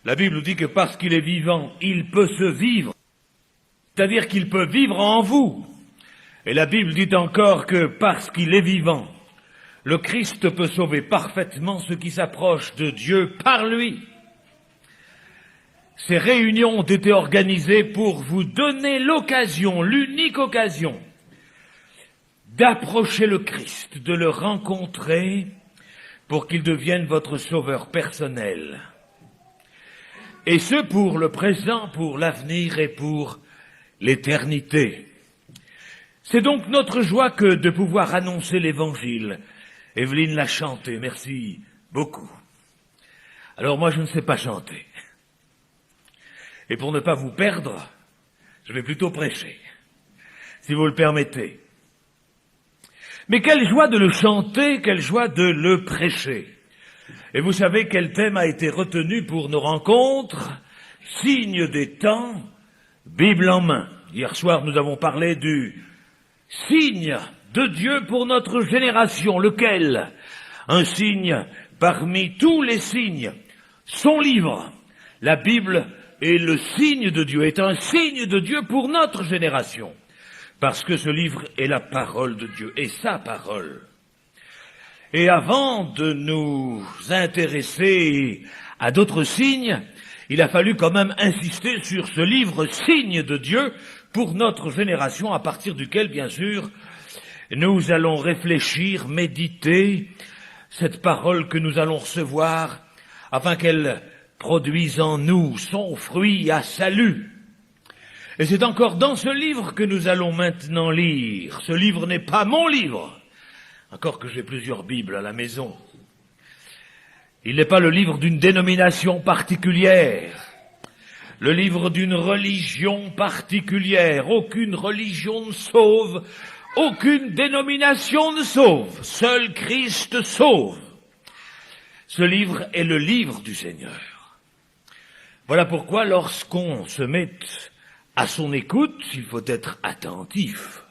La Bible dit que parce qu'il est vivant, il peut se vivre. C'est-à-dire qu'il peut vivre en vous. Et la Bible dit encore que parce qu'il est vivant, le Christ peut sauver parfaitement ceux qui s'approchent de Dieu par lui. Ces réunions ont été organisées pour vous donner l'occasion, l'unique occasion, d'approcher le Christ, de le rencontrer pour qu'il devienne votre sauveur personnel. Et ce pour le présent, pour l'avenir et pour l'éternité. C'est donc notre joie que de pouvoir annoncer l'Évangile. Evelyne l'a chanté, merci beaucoup. Alors moi je ne sais pas chanter. Et pour ne pas vous perdre, je vais plutôt prêcher, si vous le permettez. Mais quelle joie de le chanter, quelle joie de le prêcher. Et vous savez quel thème a été retenu pour nos rencontres? Signe des temps, Bible en main. Hier soir, nous avons parlé du signe de Dieu pour notre génération. Lequel? Un signe parmi tous les signes. Son livre, la Bible, est le signe de Dieu, est un signe de Dieu pour notre génération. Parce que ce livre est la parole de Dieu, est sa parole. Et avant de nous intéresser à d'autres signes, il a fallu quand même insister sur ce livre signe de Dieu pour notre génération, à partir duquel, bien sûr, nous allons réfléchir, méditer cette parole que nous allons recevoir afin qu'elle produise en nous son fruit à salut. Et c'est encore dans ce livre que nous allons maintenant lire. Ce livre n'est pas mon livre, encore que j'ai plusieurs Bibles à la maison. Il n'est pas le livre d'une dénomination particulière, le livre d'une religion particulière. Aucune religion ne sauve, aucune dénomination ne sauve. Seul Christ sauve. Ce livre est le livre du Seigneur. Voilà pourquoi lorsqu'on se met à son écoute, il faut être attentif.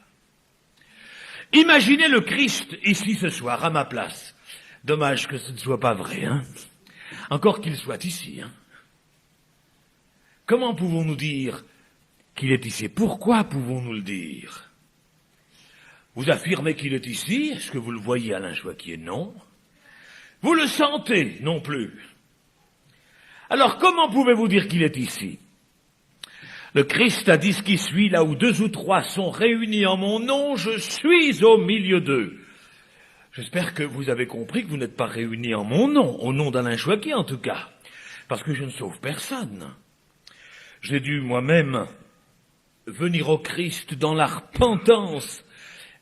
Imaginez le Christ ici ce soir, à ma place. Dommage que ce ne soit pas vrai, hein. Encore qu'il soit ici, hein. Comment pouvons-nous dire qu'il est ici? Pourquoi pouvons-nous le dire? Vous affirmez qu'il est ici? Est-ce que vous le voyez, Alain Choiquier? Non. Vous le sentez? Non plus. Alors comment pouvez-vous dire qu'il est ici? Le Christ a dit ce qui suit, là où 2 ou 3 sont réunis en mon nom, je suis au milieu d'eux. J'espère que vous avez compris que vous n'êtes pas réunis en mon nom, au nom d'Alain Choiquier en tout cas, parce que je ne sauve personne. J'ai dû moi-même venir au Christ dans la repentance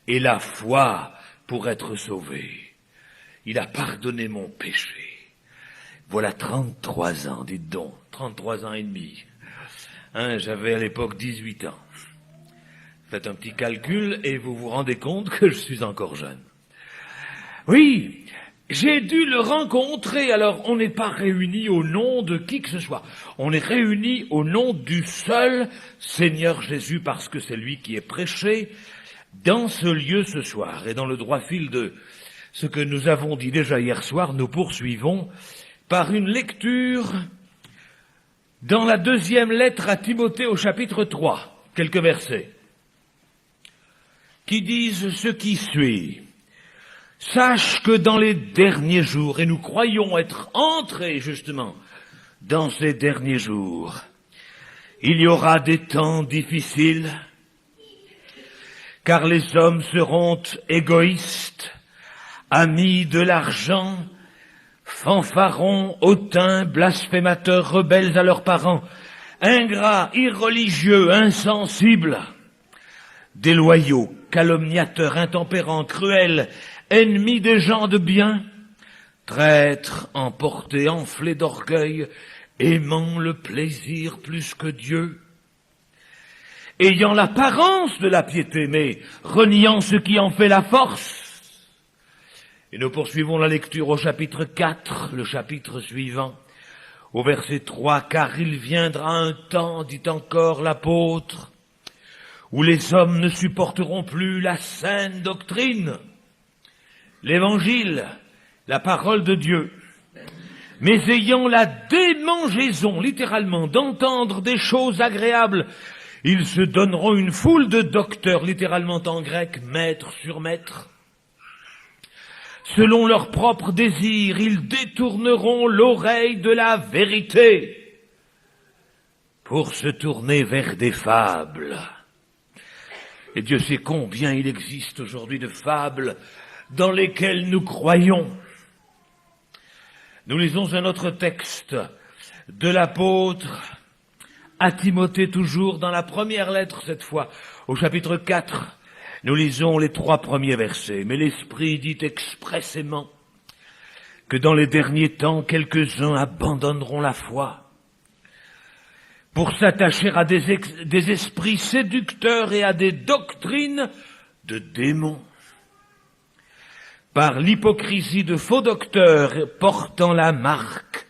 et la foi pour être sauvé. Il a pardonné mon péché. Voilà 33 ans, dites donc, 33 ans et demi. Hein, j'avais à l'époque 18 ans. Faites un petit calcul et vous vous rendez compte que je suis encore jeune. Oui, j'ai dû le rencontrer. Alors, on n'est pas réunis au nom de qui que ce soit. On est réunis au nom du seul Seigneur Jésus, parce que c'est lui qui est prêché dans ce lieu ce soir. Et dans le droit fil de ce que nous avons dit déjà hier soir, nous poursuivons par une lecture dans la 2e lettre à Timothée au chapitre 3, quelques versets, qui disent ce qui suit. Sache que dans les derniers jours, et nous croyons être entrés justement dans ces derniers jours, il y aura des temps difficiles, car les hommes seront égoïstes, amis de l'argent, fanfarons, hautains, blasphémateurs, rebelles à leurs parents, ingrats, irreligieux, insensibles, déloyaux, calomniateurs, intempérants, cruels, ennemis des gens de bien, traîtres, emportés, enflés d'orgueil, aimant le plaisir plus que Dieu, ayant l'apparence de la piété, mais reniant ce qui en fait la force. Et nous poursuivons la lecture au chapitre 4, le chapitre suivant, au verset 3, « Car il viendra un temps, dit encore l'apôtre, où les hommes ne supporteront plus la saine doctrine, l'évangile, la parole de Dieu, mais ayant la démangeaison, littéralement, d'entendre des choses agréables, ils se donneront une foule de docteurs, littéralement en grec, maître sur maître. Selon leurs propres désirs, ils détourneront l'oreille de la vérité pour se tourner vers des fables. Et Dieu sait combien il existe aujourd'hui de fables dans lesquelles nous croyons. Nous lisons un autre texte de l'apôtre à Timothée, toujours dans la première lettre cette fois, au chapitre 4. Nous lisons les 3 premiers versets, mais l'Esprit dit expressément que dans les derniers temps, quelques-uns abandonneront la foi pour s'attacher à des esprits séducteurs et à des doctrines de démons, par l'hypocrisie de faux docteurs portant la marque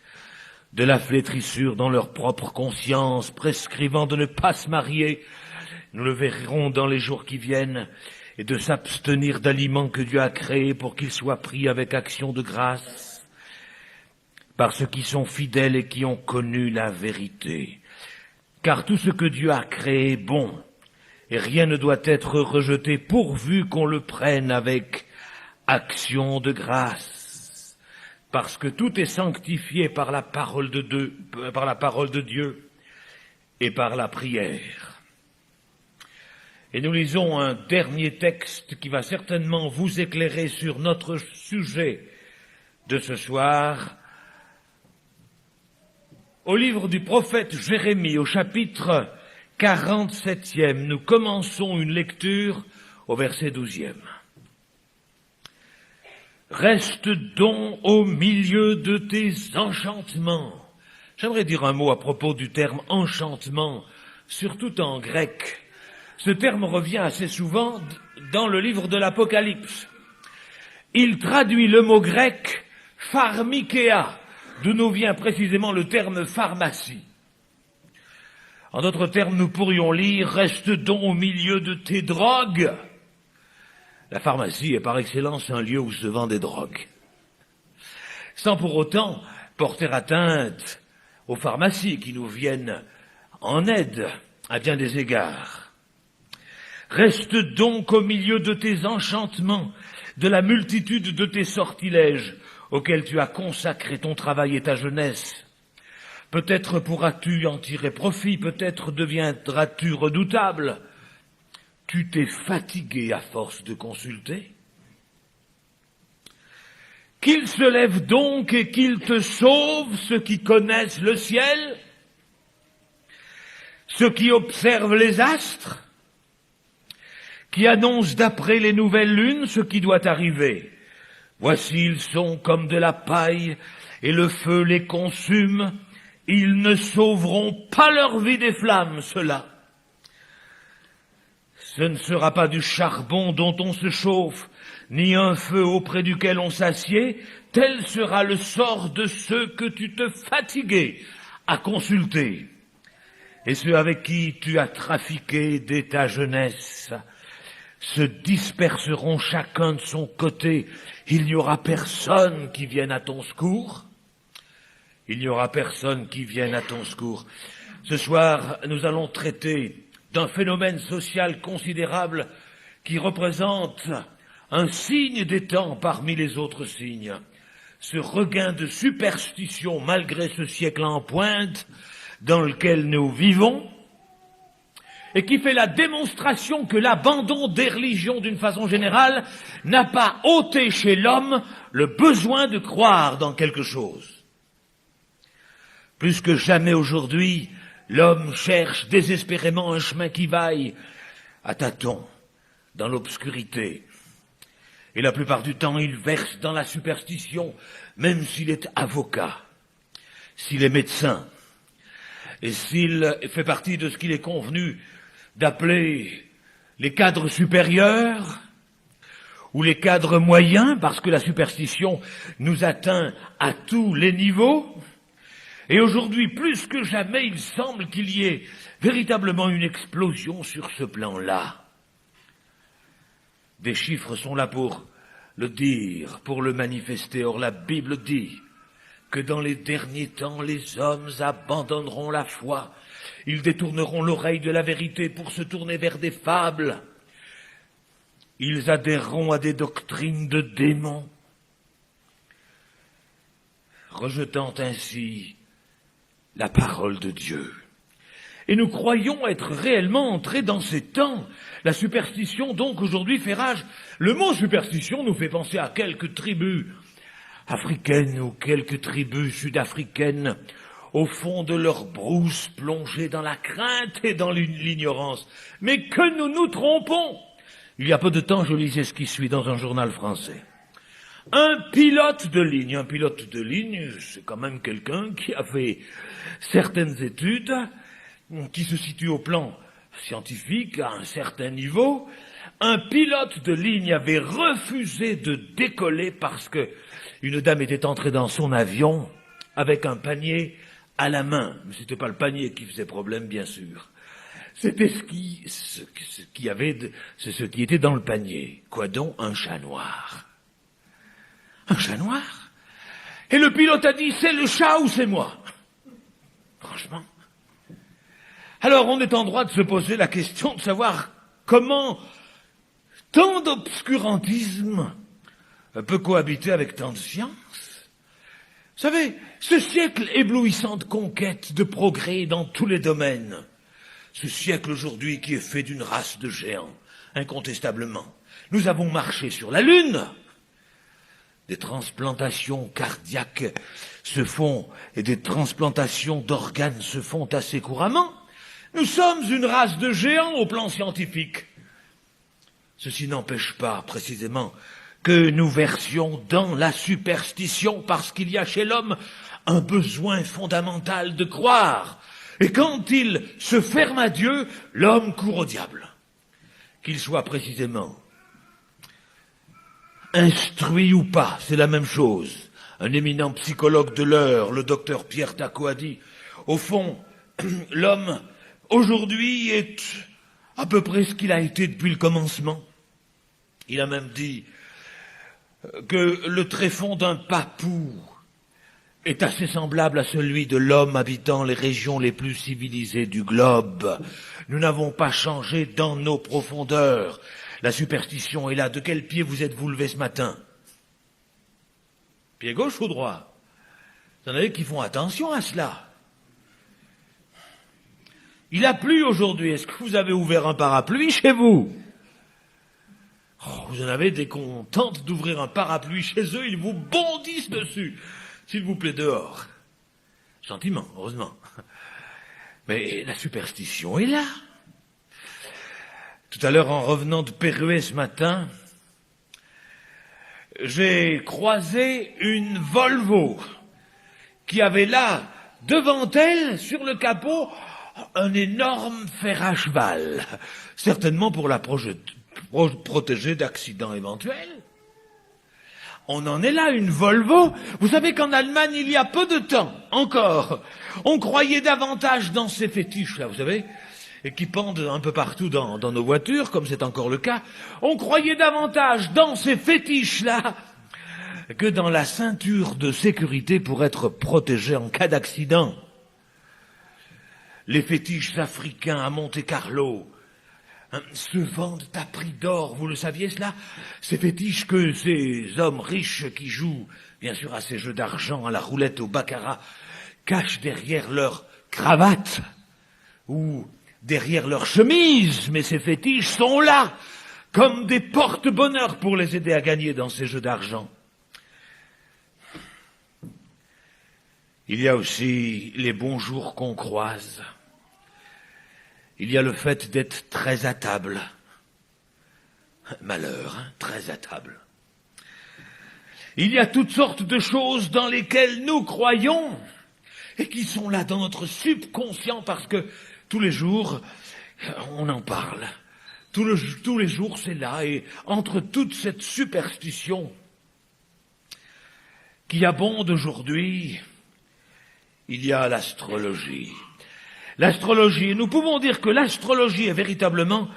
de la flétrissure dans leur propre conscience, prescrivant de ne pas se marier, nous le verrons dans les jours qui viennent, et de s'abstenir d'aliments que Dieu a créés pour qu'ils soient pris avec action de grâce, par ceux qui sont fidèles et qui ont connu la vérité. Car tout ce que Dieu a créé est bon, et rien ne doit être rejeté pourvu qu'on le prenne avec action de grâce, parce que tout est sanctifié par la parole de Dieu et par la prière. Et nous lisons un dernier texte qui va certainement vous éclairer sur notre sujet de ce soir. Au livre du prophète Jérémie, au chapitre 47e, nous commençons une lecture au verset 12e. Reste donc au milieu de tes enchantements. J'aimerais dire un mot à propos du terme enchantement, surtout en grec. Ce terme revient assez souvent dans le livre de l'Apocalypse. Il traduit le mot grec pharmakeia, d'où nous vient précisément le terme pharmacie. En d'autres termes, nous pourrions lire « Reste donc au milieu de tes drogues ». La pharmacie est par excellence un lieu où se vendent des drogues, sans pour autant porter atteinte aux pharmacies qui nous viennent en aide à bien des égards. Reste donc au milieu de tes enchantements, de la multitude de tes sortilèges auxquels tu as consacré ton travail et ta jeunesse. Peut-être pourras-tu en tirer profit, peut-être deviendras-tu redoutable. Tu t'es fatigué à force de consulter. Qu'il se lève donc et qu'il te sauve ceux qui connaissent le ciel, ceux qui observent les astres, qui annonce d'après les nouvelles lunes ce qui doit arriver. Voici, ils sont comme de la paille, et le feu les consume. Ils ne sauveront pas leur vie des flammes, ceux-là. Ce ne sera pas du charbon dont on se chauffe, ni un feu auprès duquel on s'assied. Tel sera le sort de ceux que tu te fatiguais à consulter, et ceux avec qui tu as trafiqué dès ta jeunesse se disperseront chacun de son côté. Il n'y aura personne qui vienne à ton secours. Il n'y aura personne qui vienne à ton secours. Ce soir, nous allons traiter d'un phénomène social considérable qui représente un signe des temps parmi les autres signes. Ce regain de superstition malgré ce siècle en pointe dans lequel nous vivons, et qui fait la démonstration que l'abandon des religions d'une façon générale n'a pas ôté chez l'homme le besoin de croire dans quelque chose. Plus que jamais aujourd'hui, l'homme cherche désespérément un chemin qui vaille à tâtons dans l'obscurité. Et la plupart du temps, il verse dans la superstition, même s'il est avocat, s'il est médecin, et s'il fait partie de ce qu'il est convenu d'appeler les cadres supérieurs ou les cadres moyens, parce que la superstition nous atteint à tous les niveaux. Et aujourd'hui, plus que jamais, il semble qu'il y ait véritablement une explosion sur ce plan-là. Des chiffres sont là pour le dire, pour le manifester. Or, la Bible dit que dans les derniers temps, les hommes abandonneront la foi. Ils détourneront l'oreille de la vérité pour se tourner vers des fables. Ils adhéreront à des doctrines de démons, rejetant ainsi la parole de Dieu. Et nous croyons être réellement entrés dans ces temps. La superstition, donc, aujourd'hui fait rage. Le mot superstition nous fait penser à quelques tribus africaines ou quelques tribus sud-africaines, au fond de leur brousse, plongées dans la crainte et dans l'ignorance. Mais que nous nous trompons! Il y a peu de temps, je lisais ce qui suit dans un journal français. Un pilote de ligne, c'est quand même quelqu'un qui a fait certaines études, qui se situe au plan scientifique à un certain niveau. Un pilote de ligne avait refusé de décoller parce que une dame était entrée dans son avion avec un panier à la main. Mais c'était pas le panier qui faisait problème, bien sûr. C'était ce qui était dans le panier. Quoi donc? Un chat noir. Un chat noir? Et le pilote a dit, c'est le chat ou c'est moi? Franchement. Alors on est en droit de se poser la question de savoir comment tant d'obscurantisme peut cohabiter avec tant de science. Vous savez, ce siècle éblouissant de conquêtes, de progrès dans tous les domaines, ce siècle aujourd'hui qui est fait d'une race de géants, incontestablement. Nous avons marché sur la Lune. Des transplantations cardiaques se font et des transplantations d'organes se font assez couramment. Nous sommes une race de géants au plan scientifique. Ceci n'empêche pas, précisément, que nous versions dans la superstition parce qu'il y a chez l'homme un besoin fondamental de croire. Et quand il se ferme à Dieu, l'homme court au diable. Qu'il soit précisément instruit ou pas, c'est la même chose. Un éminent psychologue de l'heure, le docteur Pierre Daco, a dit, au fond, l'homme, aujourd'hui, est à peu près ce qu'il a été depuis le commencement. Il a même dit que le tréfonds d'un papou est assez semblable à celui de l'homme habitant les régions les plus civilisées du globe. Nous n'avons pas changé dans nos profondeurs. La superstition est là. De quel pied vous êtes-vous levé ce matin? Pied gauche ou droit? Vous en avez qui font attention à cela. Il a plu aujourd'hui. Est-ce que vous avez ouvert un parapluie chez vous? Vous en avez des qu'on tente d'ouvrir un parapluie chez eux, ils vous bondissent dessus. S'il vous plaît, dehors. Gentiment, heureusement. Mais la superstition est là. Tout à l'heure, en revenant de Pérué ce matin, j'ai croisé une Volvo qui avait là, devant elle, sur le capot, un énorme fer à cheval, certainement pour la protéger d'accidents éventuels. On en est là, une Volvo. Vous savez qu'en Allemagne, il y a peu de temps, encore, on croyait davantage dans ces fétiches-là, vous savez, et qui pendent un peu partout dans nos voitures, comme c'est encore le cas. On croyait davantage dans ces fétiches-là que dans la ceinture de sécurité pour être protégé en cas d'accident. Les fétiches africains à Monte-Carlo se vendent à prix d'or, vous le saviez cela? Ces fétiches que ces hommes riches qui jouent, bien sûr, à ces jeux d'argent, à la roulette, au baccarat, cachent derrière leur cravate ou derrière leur chemise, mais ces fétiches sont là, comme des porte-bonheur pour les aider à gagner dans ces jeux d'argent. Il y a aussi les bons jours qu'on croise. Il y a le fait d'être très à table. Malheur, hein, très à table. Il y a toutes sortes de choses dans lesquelles nous croyons et qui sont là dans notre subconscient parce que tous les jours, on en parle. Tous les jours, c'est là. Et entre toute cette superstition qui abonde aujourd'hui, il y a l'astrologie. L'astrologie, nous pouvons dire que l'astrologie est véritablement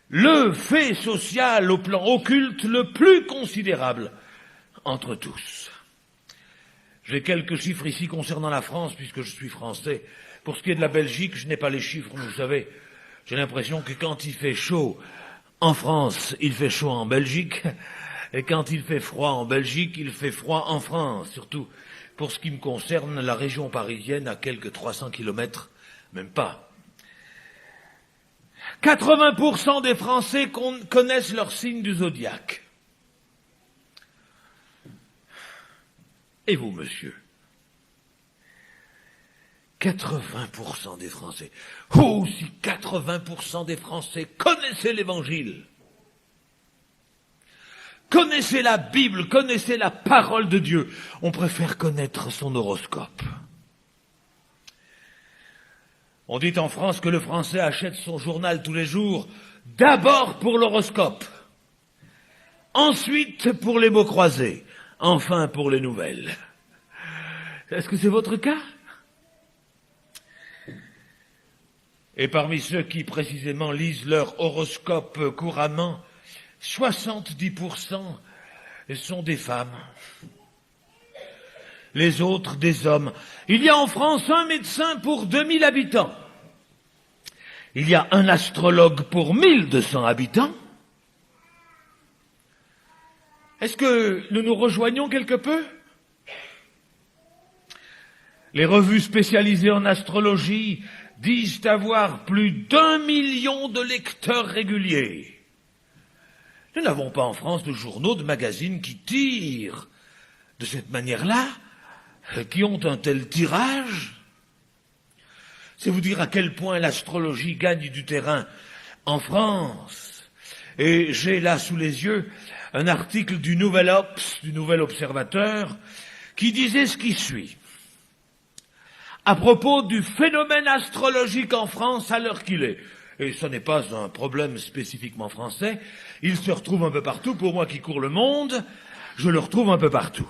le fait social au plan occulte le plus considérable entre tous. J'ai quelques chiffres ici concernant la France, puisque je suis français. Pour ce qui est de la Belgique, je n'ai pas les chiffres, vous savez. J'ai l'impression que quand il fait chaud en France, il fait chaud en Belgique. Et quand il fait froid en Belgique, il fait froid en France. Surtout pour ce qui me concerne, la région parisienne à quelques 300 kilomètres, même pas. 80% des Français connaissent leur signe du zodiaque. Et vous, monsieur? 80% des Français. Oh, si 80% des Français connaissaient l'Évangile, connaissaient la Bible, connaissaient la parole de Dieu, on préfère connaître son horoscope. On dit en France que le Français achète son journal tous les jours, d'abord pour l'horoscope, ensuite pour les mots croisés, enfin pour les nouvelles. Est-ce que c'est votre cas? Et parmi ceux qui précisément lisent leur horoscope couramment, 70% sont des femmes. Les autres des hommes. Il y a en France un médecin pour 2000 habitants. Il y a un astrologue pour 1200 habitants. Est-ce que nous nous rejoignons quelque peu? Les revues spécialisées en astrologie disent avoir plus d'1 million de lecteurs réguliers. Nous n'avons pas en France de journaux, de magazines qui tirent de cette manière-là, qui ont un tel tirage. C'est vous dire à quel point l'astrologie gagne du terrain en France. Et j'ai là sous les yeux un article du Nouvel Obs, du Nouvel Observateur, qui disait ce qui suit. À propos du phénomène astrologique en France à l'heure qu'il est. Et ce n'est pas un problème spécifiquement français, il se retrouve un peu partout. Pour moi qui cours le monde, je le retrouve un peu partout.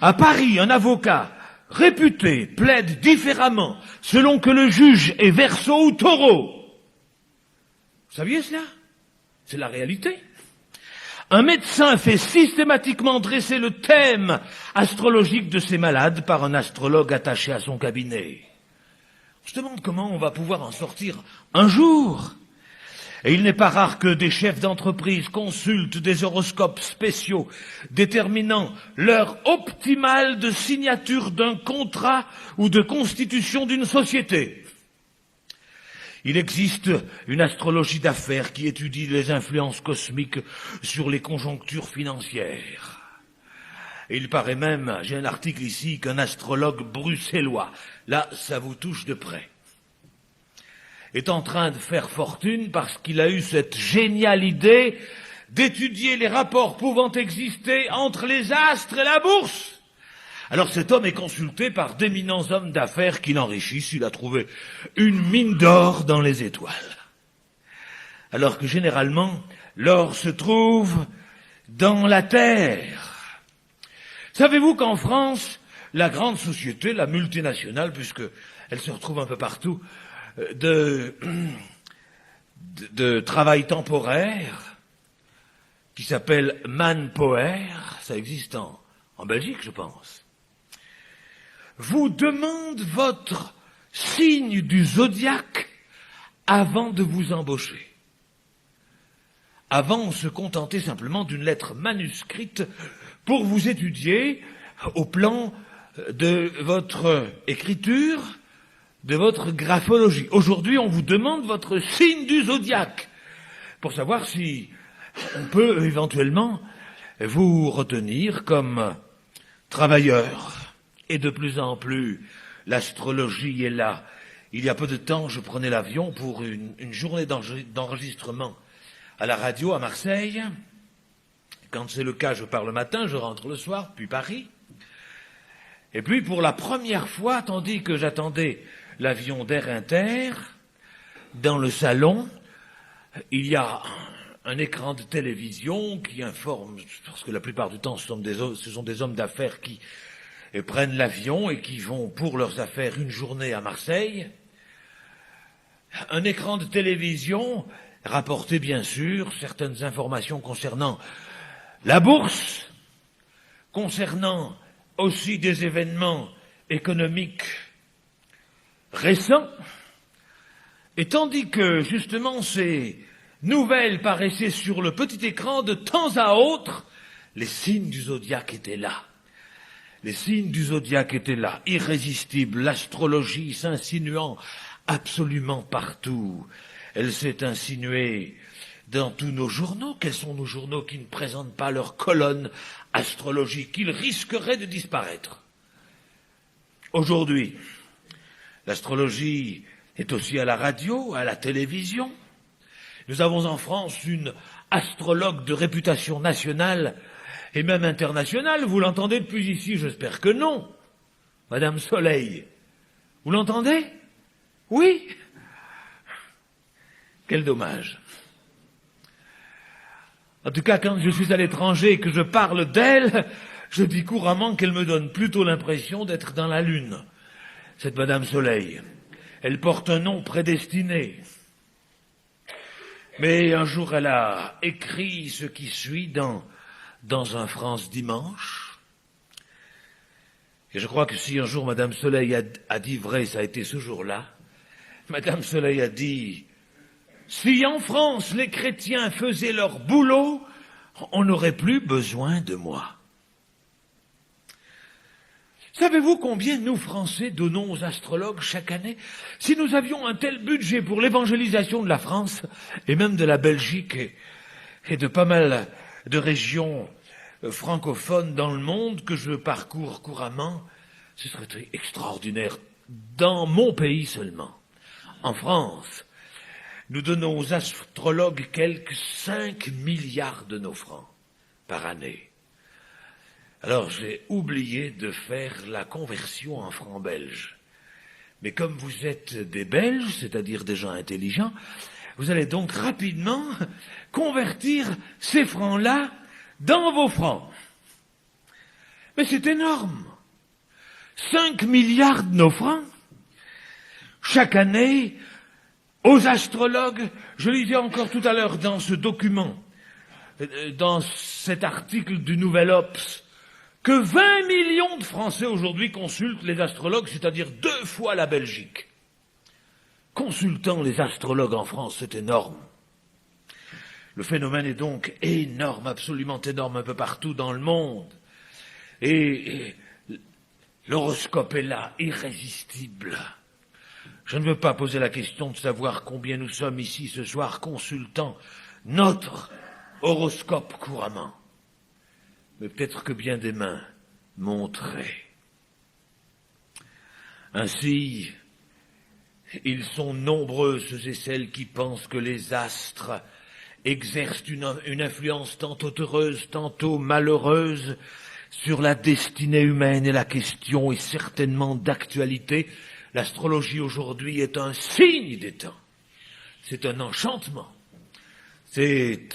À Paris, un avocat réputé plaide différemment selon que le juge est Verseau ou Taureau. Vous saviez cela? C'est la réalité. Un médecin fait systématiquement dresser le thème astrologique de ses malades par un astrologue attaché à son cabinet. On se demande comment on va pouvoir en sortir un jour. Et il n'est pas rare que des chefs d'entreprise consultent des horoscopes spéciaux déterminant l'heure optimale de signature d'un contrat ou de constitution d'une société. Il existe une astrologie d'affaires qui étudie les influences cosmiques sur les conjonctures financières. Et il paraît même, j'ai un article ici, qu'un astrologue bruxellois, là ça vous touche de près, est en train de faire fortune parce qu'il a eu cette géniale idée d'étudier les rapports pouvant exister entre les astres et la bourse. Alors cet homme est consulté par d'éminents hommes d'affaires qui l'enrichissent. Il a trouvé une mine d'or dans les étoiles. Alors que généralement, l'or se trouve dans la terre. Savez-vous qu'en France, la grande société, la multinationale, puisque elle se retrouve un peu partout, de travail temporaire, qui s'appelle Manpower, ça existe en Belgique, je pense, vous demande votre signe du zodiaque avant de vous embaucher. Avant, on se contentait simplement d'une lettre manuscrite pour vous étudier au plan de votre écriture, de votre graphologie. Aujourd'hui, on vous demande votre signe du zodiaque pour savoir si on peut éventuellement vous retenir comme travailleur. Et de plus en plus, l'astrologie est là. Il y a peu de temps, je prenais l'avion pour une journée d'enregistrement à la radio à Marseille. Quand c'est le cas, je pars le matin, je rentre le soir, puis Paris. Et puis, pour la première fois, tandis que j'attendais l'avion d'Air Inter, dans le salon, il y a un écran de télévision qui informe, parce que la plupart du temps, ce sont des hommes d'affaires qui prennent l'avion et qui vont pour leurs affaires une journée à Marseille. Un écran de télévision rapportait bien sûr certaines informations concernant la bourse, concernant aussi des événements économiques récents, et tandis que, justement, ces nouvelles paraissaient sur le petit écran, de temps à autre, les signes du zodiaque étaient là. Les signes du zodiaque étaient là, irrésistibles, l'astrologie s'insinuant absolument partout. Elle s'est insinuée dans tous nos journaux. Quels sont nos journaux qui ne présentent pas leur colonne astrologique? Ils risqueraient de disparaître. Aujourd'hui, l'astrologie est aussi à la radio, à la télévision. Nous avons en France une astrologue de réputation nationale et même internationale. Vous l'entendez depuis ici? J'espère que non. Madame Soleil, vous l'entendez? Oui. Quel dommage. En tout cas, quand je suis à l'étranger et que je parle d'elle, je dis couramment qu'elle me donne plutôt l'impression d'être dans la lune. Cette Madame Soleil, elle porte un nom prédestiné. Mais un jour, elle a écrit ce qui suit dans un France Dimanche. Et je crois que si un jour Madame Soleil a dit vrai, ça a été ce jour-là. Madame Soleil a dit: si en France les chrétiens faisaient leur boulot, on n'aurait plus besoin de moi. Savez-vous combien nous, Français, donnons aux astrologues chaque année? Si nous avions un tel budget pour l'évangélisation de la France, et même de la Belgique, et de pas mal de régions francophones dans le monde que je parcours couramment, ce serait extraordinaire. Dans mon pays seulement, en France, nous donnons aux astrologues quelques 5 milliards de nos francs par année. Alors, j'ai oublié de faire la conversion en francs belges. Mais comme vous êtes des Belges, c'est-à-dire des gens intelligents, vous allez donc rapidement convertir ces francs-là dans vos francs. Mais c'est énorme. 5 milliards de nos francs. Chaque année, aux astrologues, je lisais encore tout à l'heure dans ce document, dans cet article du Nouvel Obs, que 20 millions de Français aujourd'hui consultent les astrologues, c'est-à-dire 2 fois la Belgique. Consultant les astrologues en France, c'est énorme. Le phénomène est donc énorme, absolument énorme, un peu partout dans le monde. Et l'horoscope est là, irrésistible. Je ne veux pas poser la question de savoir combien nous sommes ici ce soir consultant notre horoscope couramment. Mais peut-être que bien des mains monteraient. Ainsi, ils sont nombreux ceux et celles qui pensent que les astres exercent une influence tantôt heureuse, tantôt malheureuse sur la destinée humaine, et la question est certainement d'actualité. L'astrologie aujourd'hui est un signe des temps. C'est un enchantement. C'est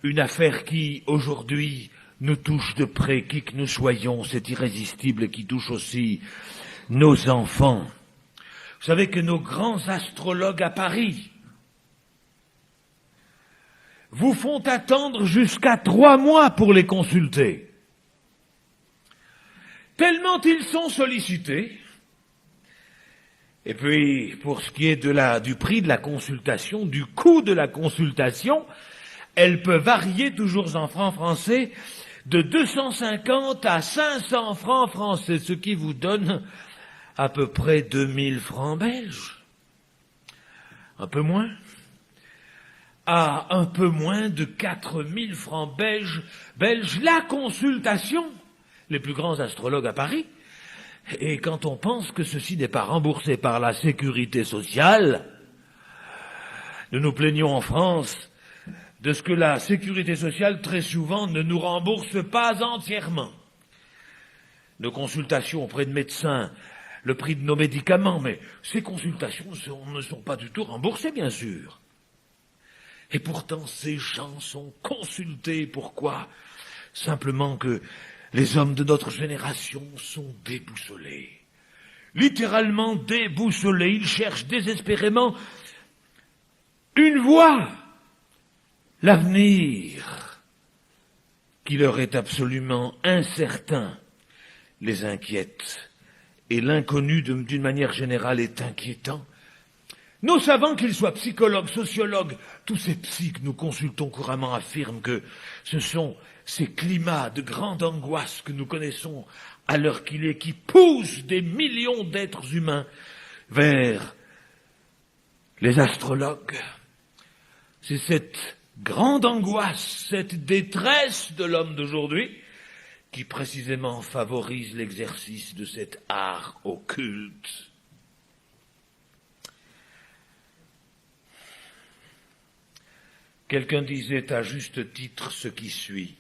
une affaire qui, aujourd'hui, nous touche de près, qui que nous soyons. C'est irrésistible et qui touche aussi nos enfants. Vous savez que nos grands astrologues à Paris vous font attendre jusqu'à 3 mois pour les consulter. Tellement ils sont sollicités. Et puis, pour ce qui est du prix de la consultation, du coût de la consultation, elle peut varier, toujours en francs français, de 250 à 500 francs français, ce qui vous donne à peu près 2000 francs belges. Un peu moins. À un peu moins de 4000 francs belges, la consultation, les plus grands astrologues à Paris. Et quand on pense que ceci n'est pas remboursé par la sécurité sociale, nous nous plaignons en France de ce que la sécurité sociale, très souvent, ne nous rembourse pas entièrement. Nos consultations auprès de médecins, le prix de nos médicaments, mais ces consultations ne sont pas du tout remboursées, bien sûr. Et pourtant, ces gens sont consultés. Pourquoi? Simplement que les hommes de notre génération sont déboussolés. Littéralement déboussolés. Ils cherchent désespérément une voie. L'avenir qui leur est absolument incertain les inquiète, et l'inconnu d'une manière générale est inquiétant. Nos savants, qu'ils soient psychologues, sociologues, tous ces psys que nous consultons couramment affirment que ce sont ces climats de grande angoisse que nous connaissons à l'heure qu'il est, qui poussent des millions d'êtres humains vers les astrologues. C'est cette grande angoisse, cette détresse de l'homme d'aujourd'hui qui précisément favorise l'exercice de cet art occulte. Quelqu'un disait à juste titre ce qui suit.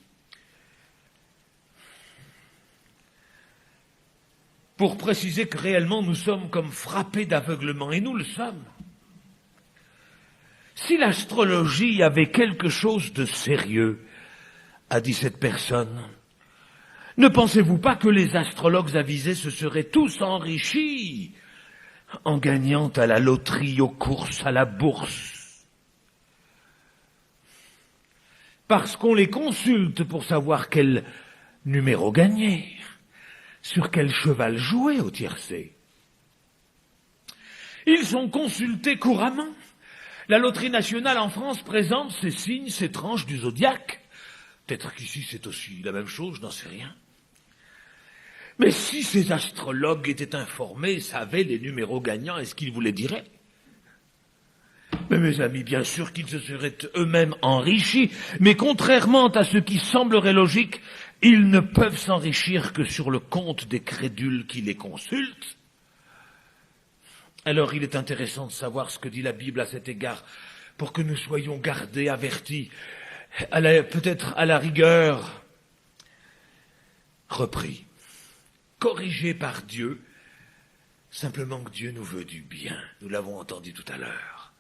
Pour préciser que réellement nous sommes comme frappés d'aveuglement, et nous le sommes. Si l'astrologie avait quelque chose de sérieux, a dit cette personne, ne pensez-vous pas que les astrologues avisés se seraient tous enrichis en gagnant à la loterie, aux courses, à la bourse? Parce qu'on les consulte pour savoir quel numéro gagner, sur quel cheval jouer au tiercé. Ils sont consultés couramment. La loterie nationale en France présente ses signes, ses tranches du zodiaque. Peut-être qu'ici c'est aussi la même chose, je n'en sais rien. Mais si ces astrologues étaient informés, savaient les numéros gagnants, est-ce qu'ils vous les diraient? Mais mes amis, bien sûr qu'ils se seraient eux-mêmes enrichis, mais contrairement à ce qui semblerait logique, ils ne peuvent s'enrichir que sur le compte des crédules qui les consultent. Alors il est intéressant de savoir ce que dit la Bible à cet égard, pour que nous soyons gardés, avertis, peut-être à la rigueur, repris, corrigés par Dieu, simplement que Dieu nous veut du bien, nous l'avons entendu tout à l'heure.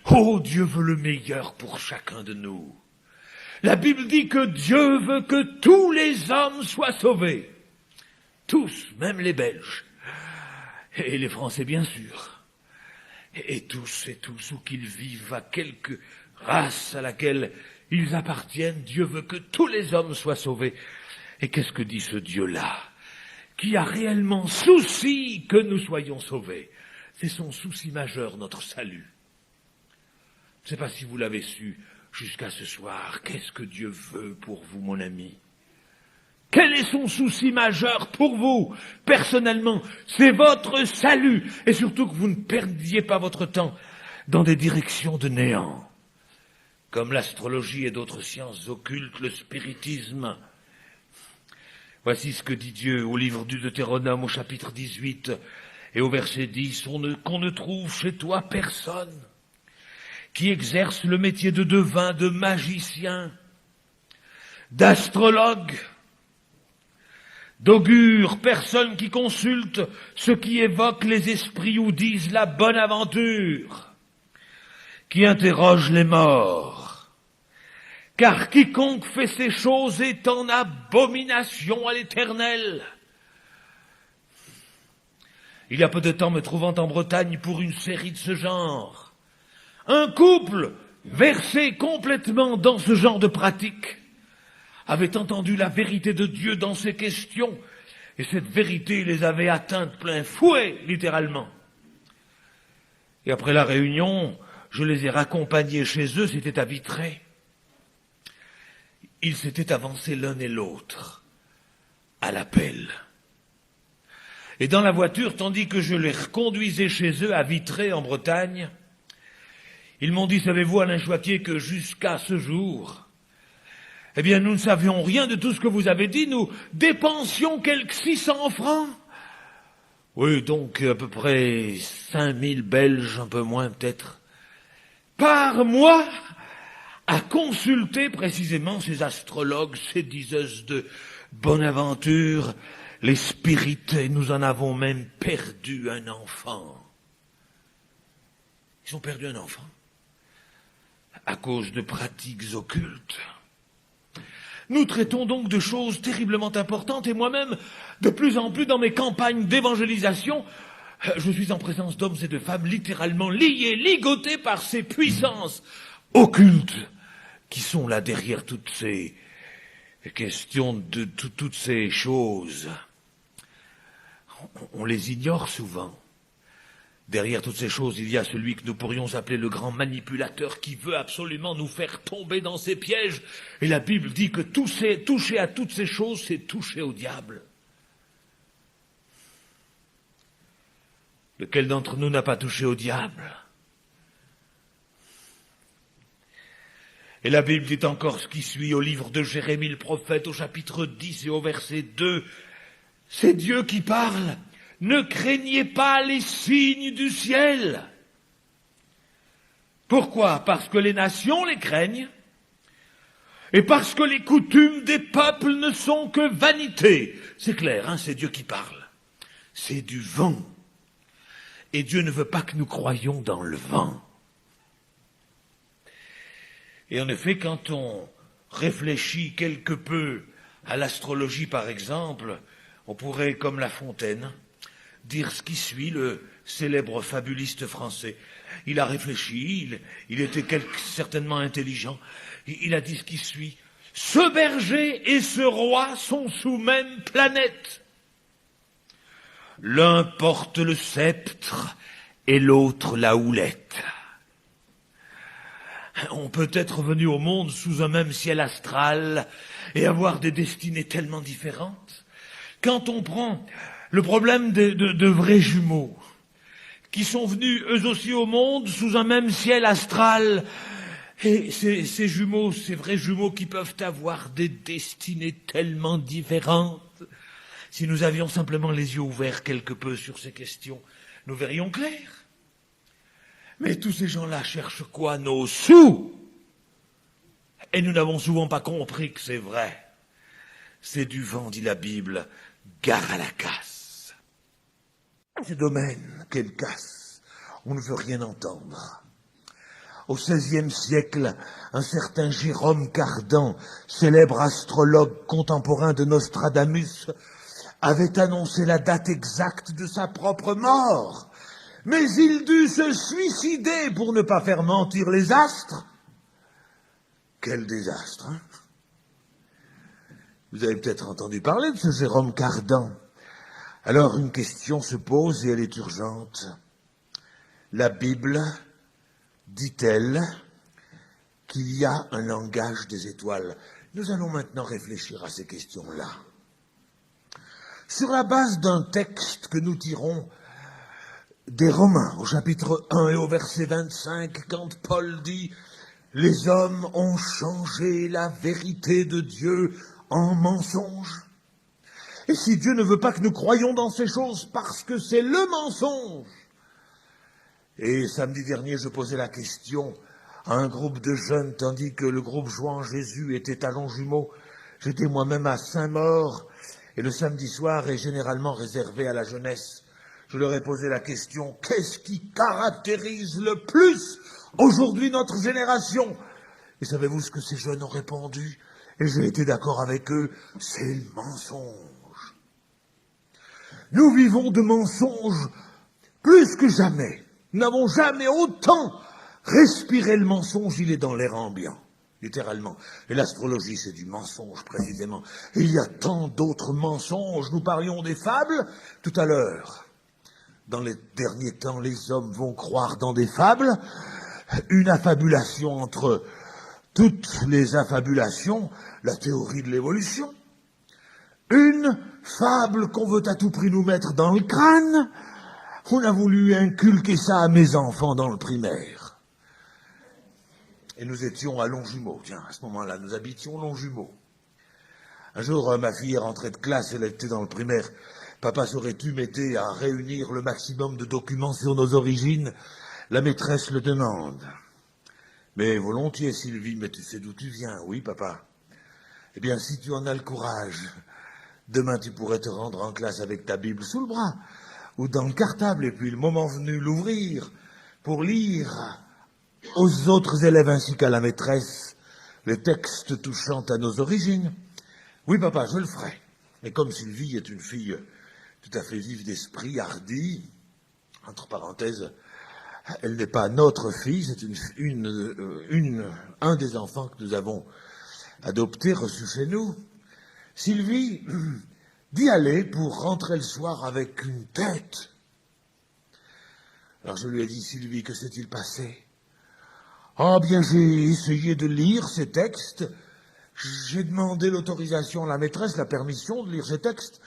Oh, Dieu veut le meilleur pour chacun de nous. La Bible dit que Dieu veut que tous les hommes soient sauvés. Tous, même les Belges. Et les Français, bien sûr. Et tous, où qu'ils vivent, à quelque race à laquelle ils appartiennent, Dieu veut que tous les hommes soient sauvés. Et qu'est-ce que dit ce Dieu-là, qui a réellement souci que nous soyons sauvés? C'est son souci majeur, notre salut. Je ne sais pas si vous l'avez su jusqu'à ce soir. Qu'est-ce que Dieu veut pour vous, mon ami? Quel est son souci majeur pour vous, personnellement? C'est votre salut, et surtout que vous ne perdiez pas votre temps dans des directions de néant, comme l'astrologie et d'autres sciences occultes, le spiritisme. Voici ce que dit Dieu au livre du Deutéronome, au chapitre 18, et au verset 10, qu'on ne trouve chez toi personne qui exerce le métier de devin, de magicien, d'astrologue, d'augure, personne qui consulte ce qui évoque les esprits ou disent la bonne aventure, qui interroge les morts. Car quiconque fait ces choses est en abomination à l'Éternel. Il y a peu de temps, me trouvant en Bretagne pour une série de ce genre, un couple versé complètement dans ce genre de pratique avait entendu la vérité de Dieu dans ces questions, et cette vérité les avait atteints de plein fouet, littéralement. Et après la réunion, je les ai raccompagnés chez eux, c'était à Vitré. Ils s'étaient avancés l'un et l'autre à l'appel. Et dans la voiture, tandis que je les reconduisais chez eux à Vitré, en Bretagne, ils m'ont dit, savez-vous, Alain Choiquier, que jusqu'à ce jour, eh bien, nous ne savions rien de tout ce que vous avez dit, nous dépensions quelques 600 francs. Oui, donc à peu près 5000 Belges, un peu moins peut-être, par mois, à consulter précisément ces astrologues, ces diseuses de bonne aventure, les spirites. Nous en avons même perdu un enfant. Ils ont perdu un enfant à cause de pratiques occultes. Nous traitons donc de choses terriblement importantes, et moi-même, de plus en plus dans mes campagnes d'évangélisation, je suis en présence d'hommes et de femmes littéralement liés, ligotés par ces puissances occultes qui sont là derrière toutes ces les questions de toutes ces choses, on les ignore souvent. Derrière toutes ces choses, il y a celui que nous pourrions appeler le grand manipulateur qui veut absolument nous faire tomber dans ses pièges. Et la Bible dit que toucher à toutes ces choses, c'est toucher au diable. Lequel d'entre nous n'a pas touché au diable? Et la Bible dit encore ce qui suit au livre de Jérémie le prophète, au chapitre 10 et au verset 2. C'est Dieu qui parle. Ne craignez pas les signes du ciel. Pourquoi? Parce que les nations les craignent et parce que les coutumes des peuples ne sont que vanité. C'est clair, hein, c'est Dieu qui parle. C'est du vent. Et Dieu ne veut pas que nous croyions dans le vent. Et en effet, quand on réfléchit quelque peu à l'astrologie, par exemple, on pourrait, comme La Fontaine, dire ce qui suit, le célèbre fabuliste français. Il a réfléchi, il était certainement intelligent. Il a dit ce qui suit. Ce berger et ce roi sont sous même planète. L'un porte le sceptre et l'autre la houlette. On peut être venu au monde sous un même ciel astral et avoir des destinées tellement différentes. Quand on prend le problème de vrais jumeaux, qui sont venus eux aussi au monde sous un même ciel astral, et ces jumeaux, ces vrais jumeaux qui peuvent avoir des destinées tellement différentes, si nous avions simplement les yeux ouverts quelque peu sur ces questions, nous verrions clair. Mais tous ces gens-là cherchent quoi? Nos sous. Et nous n'avons souvent pas compris que c'est vrai. C'est du vent, dit la Bible, gare à la casse. Ces domaines, quelle casse, on ne veut rien entendre. Au XVIe siècle, un certain Jérôme Cardan, célèbre astrologue contemporain de Nostradamus, avait annoncé la date exacte de sa propre mort. Mais il dut se suicider pour ne pas faire mentir les astres. Quel désastre, hein? Vous avez peut-être entendu parler de ce Jérôme Cardan. Alors une question se pose et elle est urgente. La Bible dit-elle qu'il y a un langage des étoiles? Nous allons maintenant réfléchir à ces questions-là. Sur la base d'un texte que nous tirons des Romains, au chapitre 1 et au verset 25, quand Paul dit « Les hommes ont changé la vérité de Dieu en mensonge ». Et si Dieu ne veut pas que nous croyions dans ces choses parce que c'est le mensonge. Et samedi dernier, je posais la question à un groupe de jeunes, tandis que le groupe Jouant Jésus était à Longjumeau. J'étais moi-même à Saint-Maur, et le samedi soir est généralement réservé à la jeunesse. Je leur ai posé la question, qu'est-ce qui caractérise le plus aujourd'hui notre génération? Et savez-vous ce que ces jeunes ont répondu? Et j'ai été d'accord avec eux, c'est le mensonge. Nous vivons de mensonges plus que jamais. Nous n'avons jamais autant respiré le mensonge, il est dans l'air ambiant, littéralement. Et l'astrologie, c'est du mensonge, précisément. Et il y a tant d'autres mensonges. Nous parlions des fables tout à l'heure. Dans les derniers temps, les hommes vont croire dans des fables, une affabulation entre toutes les affabulations, la théorie de l'évolution, une fable qu'on veut à tout prix nous mettre dans le crâne. On a voulu inculquer ça à mes enfants dans le primaire. Et nous étions à Longjumeau, tiens, à ce moment-là, nous habitions Longjumeau. Un jour, ma fille est rentrée de classe, elle était dans le primaire. Papa, saurais-tu m'aider à réunir le maximum de documents sur nos origines? La maîtresse le demande. Mais volontiers, Sylvie, mais tu sais d'où tu viens? Oui, papa. Eh bien, si tu en as le courage, demain tu pourrais te rendre en classe avec ta Bible sous le bras, ou dans le cartable, et puis le moment venu, l'ouvrir pour lire aux autres élèves ainsi qu'à la maîtresse les textes touchant à nos origines. Oui, papa, je le ferai. Mais comme Sylvie est une fille tout à fait vive d'esprit, hardie, entre parenthèses, elle n'est pas notre fille, c'est un des enfants que nous avons adopté, reçu chez nous. Sylvie d'y aller pour rentrer le soir avec une tête. Alors je lui ai dit, Sylvie, que s'est-il passé? Ah bien, j'ai essayé de lire ces textes. J'ai demandé l'autorisation à la maîtresse, la permission de lire ces textes.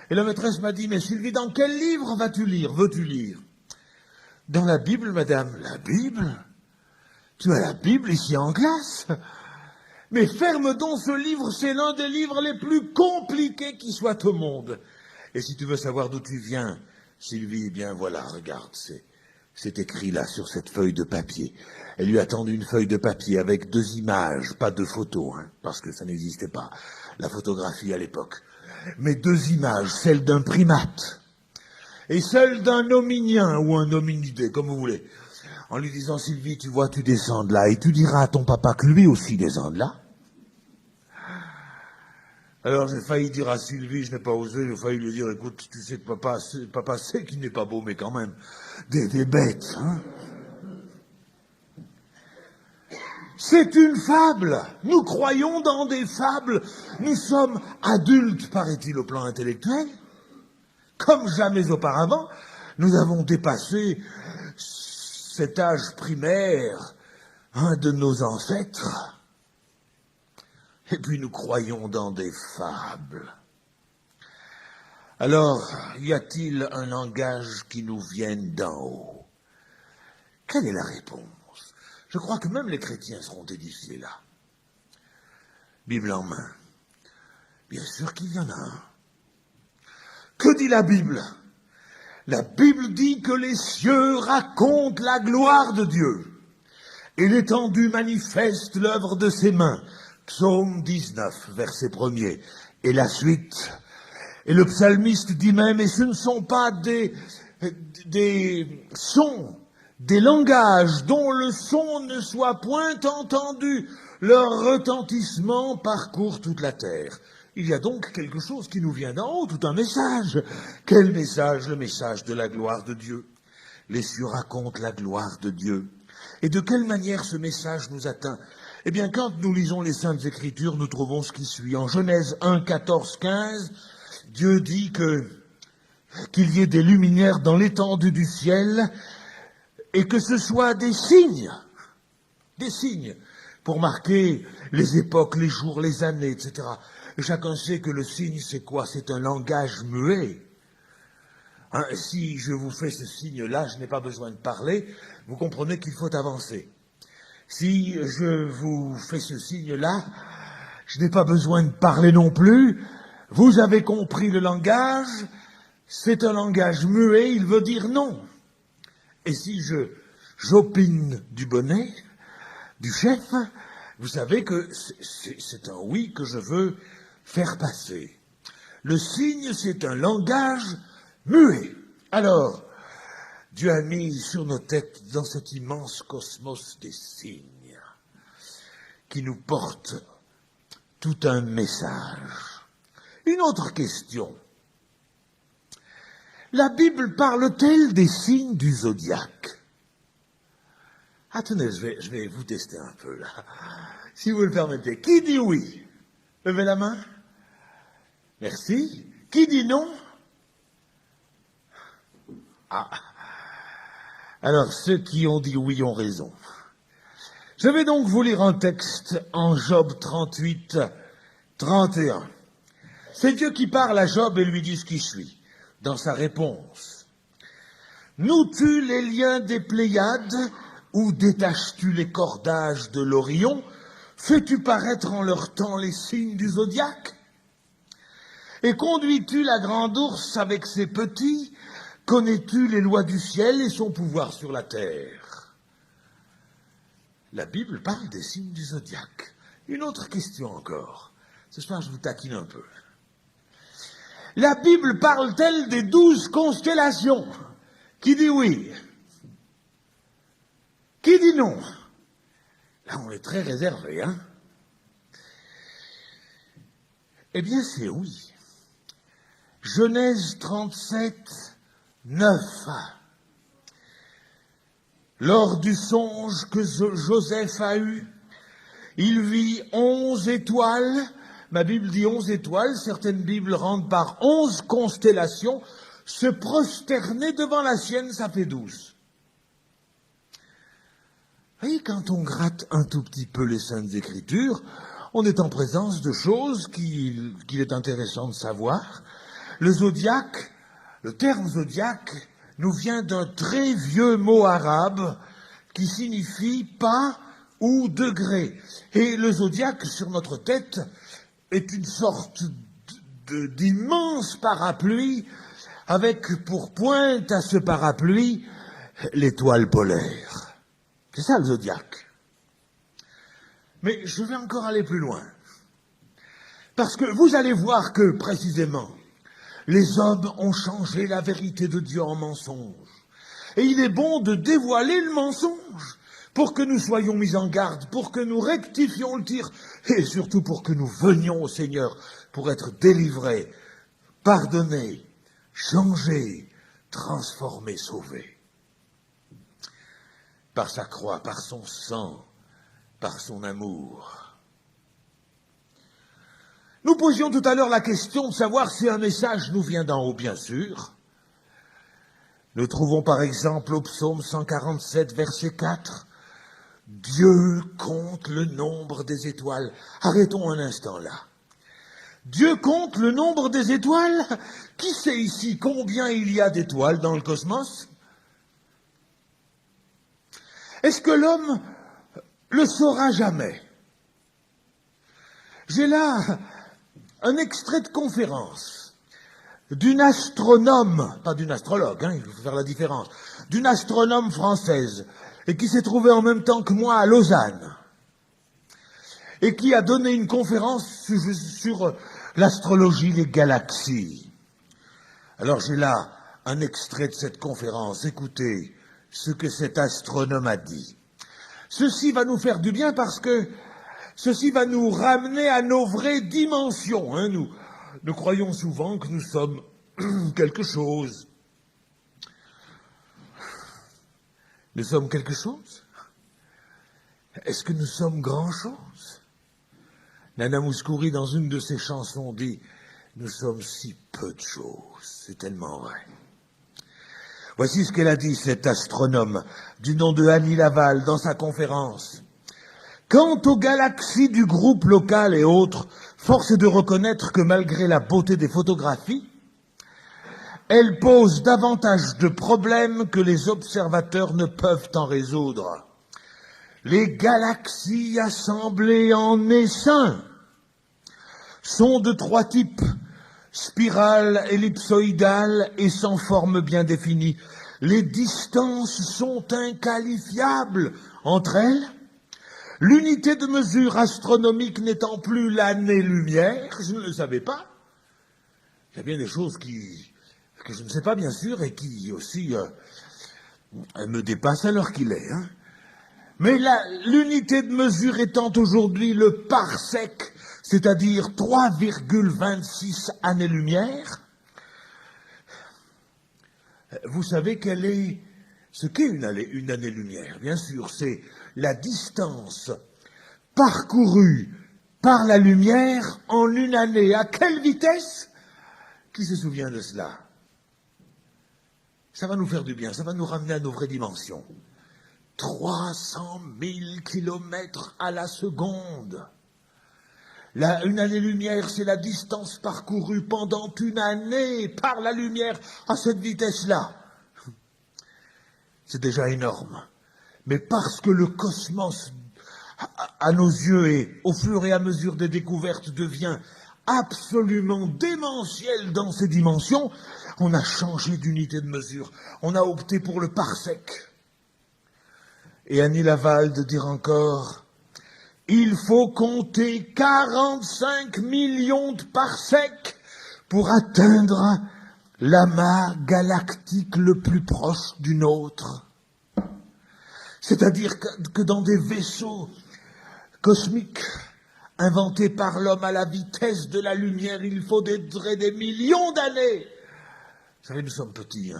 Et la maîtresse m'a dit, mais Sylvie, dans quel livre vas-tu lire? Veux-tu lire? Dans la Bible, madame. La Bible? Tu as la Bible ici en classe? Mais ferme donc ce livre, c'est l'un des livres les plus compliqués qui soient au monde. Et si tu veux savoir d'où tu viens, Sylvie, eh bien voilà, regarde, c'est écrit là sur cette feuille de papier. Elle lui a tendu une feuille de papier avec 2 images, pas 2 photos, parce que ça n'existait pas, la photographie à l'époque. Mais 2 images, celle d'un primate et celle d'un hominien ou un hominidé, comme vous voulez. En lui disant, Sylvie, tu vois, tu descends de là et tu diras à ton papa que lui aussi descend de là. Alors j'ai failli dire à Sylvie, je n'ai pas osé, j'ai failli lui dire, écoute, tu sais que papa sait qu'il n'est pas beau, mais quand même, des bêtes, C'est une fable. Nous croyons dans des fables. Nous sommes adultes, paraît-il, au plan intellectuel. Comme jamais auparavant, nous avons dépassé cet âge primaire, de nos ancêtres. Et puis nous croyons dans des fables. Alors, y a-t-il un langage qui nous vienne d'en haut? Quelle est la réponse? Je crois que même les chrétiens seront édifiés là. Bible en main. Bien sûr qu'il y en a un. Que dit la Bible? La Bible dit que les cieux racontent la gloire de Dieu et l'étendue manifeste l'œuvre de ses mains. Psaume 19, verset 1er. Et la suite. Et le psalmiste dit même, et ce ne sont pas des sons, des langages dont le son ne soit point entendu. Leur retentissement parcourt toute la terre. Il y a donc quelque chose qui nous vient d'en haut, tout un message. Quel message? Le message de la gloire de Dieu. Les cieux racontent la gloire de Dieu. Et de quelle manière ce message nous atteint? Eh bien, quand nous lisons les Saintes Écritures, nous trouvons ce qui suit. En Genèse 1, 14, 15, Dieu dit qu'il y ait des luminaires dans l'étendue du ciel et que ce soit des signes pour marquer les époques, les jours, les années, etc. Et chacun sait que le signe, c'est quoi? C'est un langage muet. Si je vous fais ce signe-là, je n'ai pas besoin de parler, vous comprenez qu'il faut avancer. Si je vous fais ce signe-là, je n'ai pas besoin de parler non plus. Vous avez compris le langage, c'est un langage muet, il veut dire non. Et si j'opine du bonnet, du chef, vous savez que c'est un oui que je veux faire passer. Le signe, c'est un langage muet. Alors, Dieu a mis sur nos têtes, dans cet immense cosmos, des signes qui nous portent tout un message. Une autre question. La Bible parle-t-elle des signes du zodiaque? Attendez, je vais vous tester un peu, là. Si vous le permettez. Qui dit oui? Levez la main. Merci. Qui dit non? Alors, ceux qui ont dit oui ont raison. Je vais donc vous lire un texte en Job 38, 31. C'est Dieu qui parle à Job et lui dit ce qui suit, dans sa réponse. Noues-tu les liens des Pléiades, ou détaches-tu les cordages de l'Orion? Fais-tu paraître en leur temps les signes du zodiaque? Et conduis-tu la grande ours avec ses petits? Connais-tu les lois du ciel et son pouvoir sur la terre? La Bible parle des signes du zodiaque. Une autre question encore. Ce soir, je vous taquine un peu. La Bible parle-t-elle des 12 constellations? Qui dit oui? Qui dit non? Là, on est très réservé, Eh bien, c'est oui. Genèse 37, 9. Lors du songe que Joseph a eu, il vit 11 étoiles Ma Bible dit 11 étoiles, certaines Bibles rendent par 11 constellations. Se prosterner devant la sienne, ça fait 12. Vous voyez, quand on gratte un tout petit peu les Saintes Écritures, on est en présence de choses qu'il est intéressant de savoir. Le zodiaque, le terme zodiaque, nous vient d'un très vieux mot arabe qui signifie pas ou degré. Et le zodiaque sur notre tête est une sorte d'immense parapluie avec pour pointe à ce parapluie l'étoile polaire. C'est ça le zodiaque. Mais je vais encore aller plus loin. Parce que vous allez voir que, précisément, les hommes ont changé la vérité de Dieu en mensonge. Et il est bon de dévoiler le mensonge pour que nous soyons mis en garde, pour que nous rectifions le tir, et surtout pour que nous venions au Seigneur pour être délivrés, pardonnés, changés, transformés, sauvés. Par sa croix, par son sang, par son amour. Nous posions tout à l'heure la question de savoir si un message nous vient d'en haut, bien sûr. Nous trouvons par exemple au psaume 147, verset 4, « Dieu compte le nombre des étoiles ». Arrêtons un instant là. Dieu compte le nombre des étoiles? Qui sait ici combien il y a d'étoiles dans le cosmos? Est-ce que l'homme le saura jamais? J'ai là un extrait de conférence d'une astronome, pas d'une astrologue, il faut faire la différence, d'une astronome française, et qui s'est trouvée en même temps que moi à Lausanne, et qui a donné une conférence sur l'astrologie, les galaxies. Alors j'ai là un extrait de cette conférence. Écoutez ce que cet astronome a dit. Ceci va nous faire du bien parce que ceci va nous ramener à nos vraies dimensions. Nous croyons souvent que nous sommes quelque chose. Nous sommes quelque chose? Est-ce que nous sommes grand-chose? Nana Mouskouri, dans une de ses chansons, dit « Nous sommes si peu de choses ». C'est tellement vrai. Voici ce qu'elle a dit, cette astronome, du nom de Annie Laval, dans sa conférence. Quant aux galaxies du groupe local et autres, force est de reconnaître que malgré la beauté des photographies, elles posent davantage de problèmes que les observateurs ne peuvent en résoudre. Les galaxies assemblées en essaim sont de 3 types, spirale, ellipsoïdale et sans forme bien définie. Les distances sont inqualifiables entre elles. L'unité de mesure astronomique n'étant plus l'année-lumière, je ne le savais pas. Il y a bien des choses que je ne sais pas, bien sûr, et qui aussi me dépassent à l'heure qu'il est. Mais l'unité de mesure étant aujourd'hui le parsec, c'est-à-dire 3,26 années-lumière, vous savez ce qu'est une année-lumière. Bien sûr, c'est la distance parcourue par la lumière en une année. À quelle vitesse? Qui se souvient de cela? Ça va nous faire du bien, ça va nous ramener à nos vraies dimensions. 300 000 kilomètres à la seconde. Une année-lumière, c'est la distance parcourue pendant une année par la lumière à cette vitesse-là. C'est déjà énorme. Mais parce que le cosmos, à nos yeux, et au fur et à mesure des découvertes, devient absolument démentiel dans ses dimensions, on a changé d'unité de mesure. On a opté pour le parsec. Et Annie Laval de dire encore, il faut compter 45 millions de parsecs pour atteindre l'amas galactique le plus proche du nôtre. C'est-à-dire que dans des vaisseaux cosmiques inventés par l'homme à la vitesse de la lumière, il faudrait des millions d'années. Vous savez, nous sommes petits,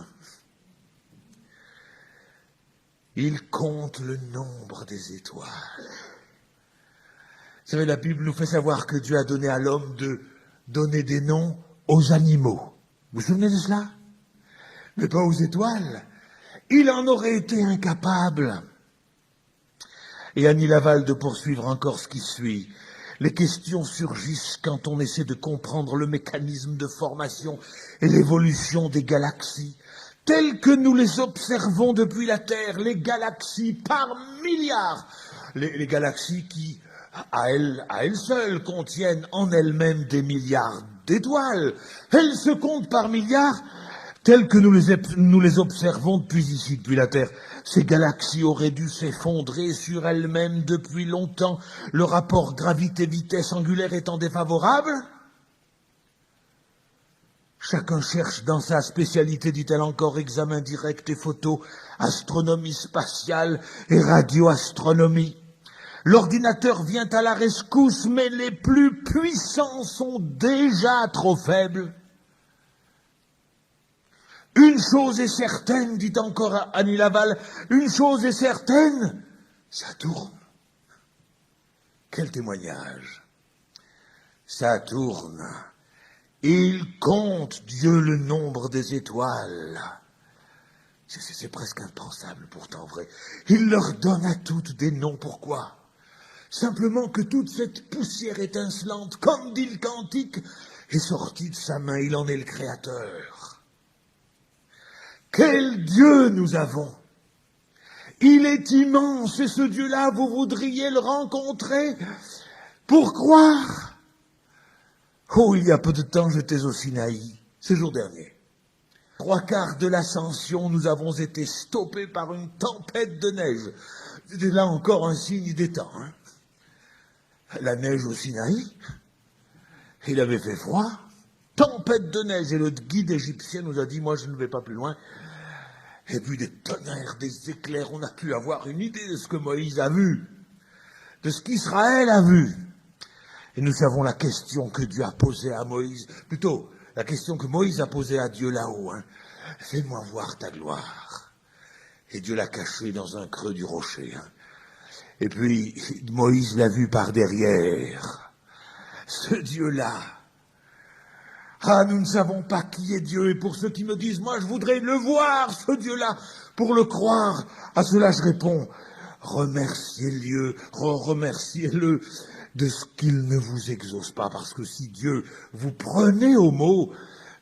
Il compte le nombre des étoiles. Vous savez, la Bible nous fait savoir que Dieu a donné à l'homme de donner des noms aux animaux. Vous vous souvenez de cela? Mais pas aux étoiles. Il en aurait été incapable. Et Annie Laval de poursuivre encore ce qui suit. Les questions surgissent quand on essaie de comprendre le mécanisme de formation et l'évolution des galaxies, telles que nous les observons depuis la Terre, les galaxies par milliards, les galaxies qui, à elles seules, contiennent en elles-mêmes des milliards d'étoiles. Elles se comptent par milliards, telles que nous les observons depuis la Terre. Ces galaxies auraient dû s'effondrer sur elles-mêmes depuis longtemps, le rapport gravité-vitesse angulaire étant défavorable. Chacun cherche dans sa spécialité, dit-elle encore, examen direct et photo, astronomie spatiale et radioastronomie. L'ordinateur vient à la rescousse, mais les plus puissants sont déjà trop faibles. Une chose est certaine, dit encore Annie Laval, une chose est certaine, ça tourne. Quel témoignage. Ça tourne. Il compte, Dieu, le nombre des étoiles. C'est presque impensable, pourtant vrai. Il leur donne à toutes des noms. Pourquoi? Simplement que toute cette poussière étincelante, comme dit le cantique, est sortie de sa main. Il en est le créateur. Quel Dieu nous avons! Il est immense, et ce Dieu-là, vous voudriez le rencontrer pour croire. Oh, il y a peu de temps, j'étais au Sinaï, ce jour dernier. 3/4 de l'ascension, nous avons été stoppés par une tempête de neige. C'était là encore un signe des temps. Hein. La neige au Sinaï, il avait fait froid, tempête de neige, et le guide égyptien nous a dit, moi je ne vais pas plus loin. Et puis des tonnerres, des éclairs, on a pu avoir une idée de ce que Moïse a vu, de ce qu'Israël a vu. Et nous savons la question que Dieu a posée à Moïse, plutôt la question que Moïse a posée à Dieu là-haut. Hein. Fais-moi voir ta gloire. Et Dieu l'a cachée dans un creux du rocher. Hein. Et puis Moïse l'a vu par derrière. Ce Dieu-là. Ah, nous ne savons pas qui est Dieu. Et pour ceux qui me disent, moi je voudrais le voir, ce Dieu-là, pour le croire, à cela je réponds, remerciez-le de ce qu'il ne vous exauce pas, parce que si Dieu vous prenait au mot,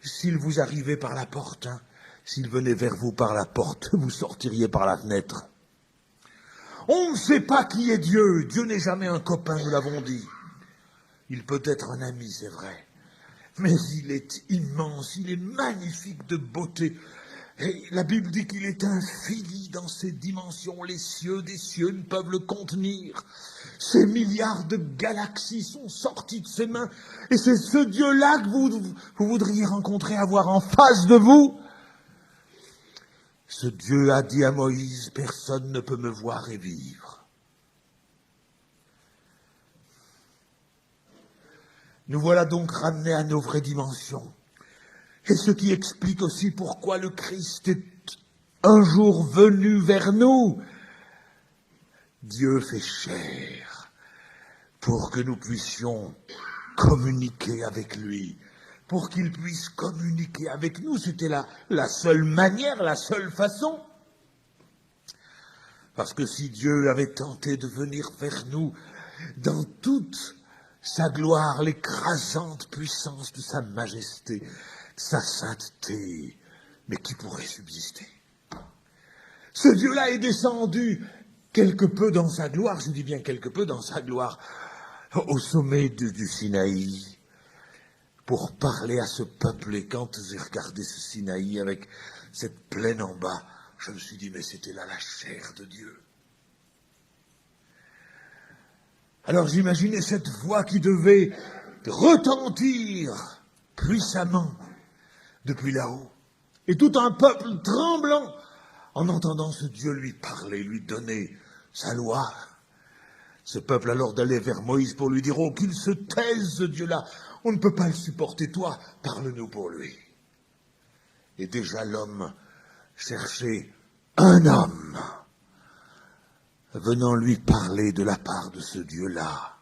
s'il vous arrivait par la porte, hein, s'il venait vers vous par la porte, vous sortiriez par la fenêtre. On ne sait pas qui est Dieu. Dieu n'est jamais un copain, nous l'avons dit. Il peut être un ami, c'est vrai. Mais il est immense, il est magnifique de beauté. Et la Bible dit qu'il est infini dans ses dimensions. Les cieux des cieux ne peuvent le contenir. Ces milliards de galaxies sont sortis de ses mains. Et c'est ce Dieu-là que vous voudriez rencontrer, avoir en face de vous. Ce Dieu a dit à Moïse, personne ne peut me voir et vivre. Nous voilà donc ramenés à nos vraies dimensions. Et ce qui explique aussi pourquoi le Christ est un jour venu vers nous. Dieu fait chair pour que nous puissions communiquer avec lui, pour qu'il puisse communiquer avec nous. C'était la seule manière, la seule façon. Parce que si Dieu avait tenté de venir vers nous dans toute sa gloire, l'écrasante puissance de sa majesté, sa sainteté, mais qui pourrait subsister? Ce Dieu-là est descendu quelque peu dans sa gloire, je dis bien quelque peu dans sa gloire, au sommet du Sinaï, pour parler à ce peuple. Et quand j'ai regardé ce Sinaï avec cette plaine en bas, je me suis dit, mais c'était là la chair de Dieu. Alors j'imaginais cette voix qui devait retentir puissamment depuis là-haut. Et tout un peuple tremblant en entendant ce Dieu lui parler, lui donner sa loi. Ce peuple alors d'aller vers Moïse pour lui dire, oh, qu'il se taise ce Dieu-là, on ne peut pas le supporter, toi, parle-nous pour lui. Et déjà l'homme cherchait un homme venant lui parler de la part de ce Dieu-là.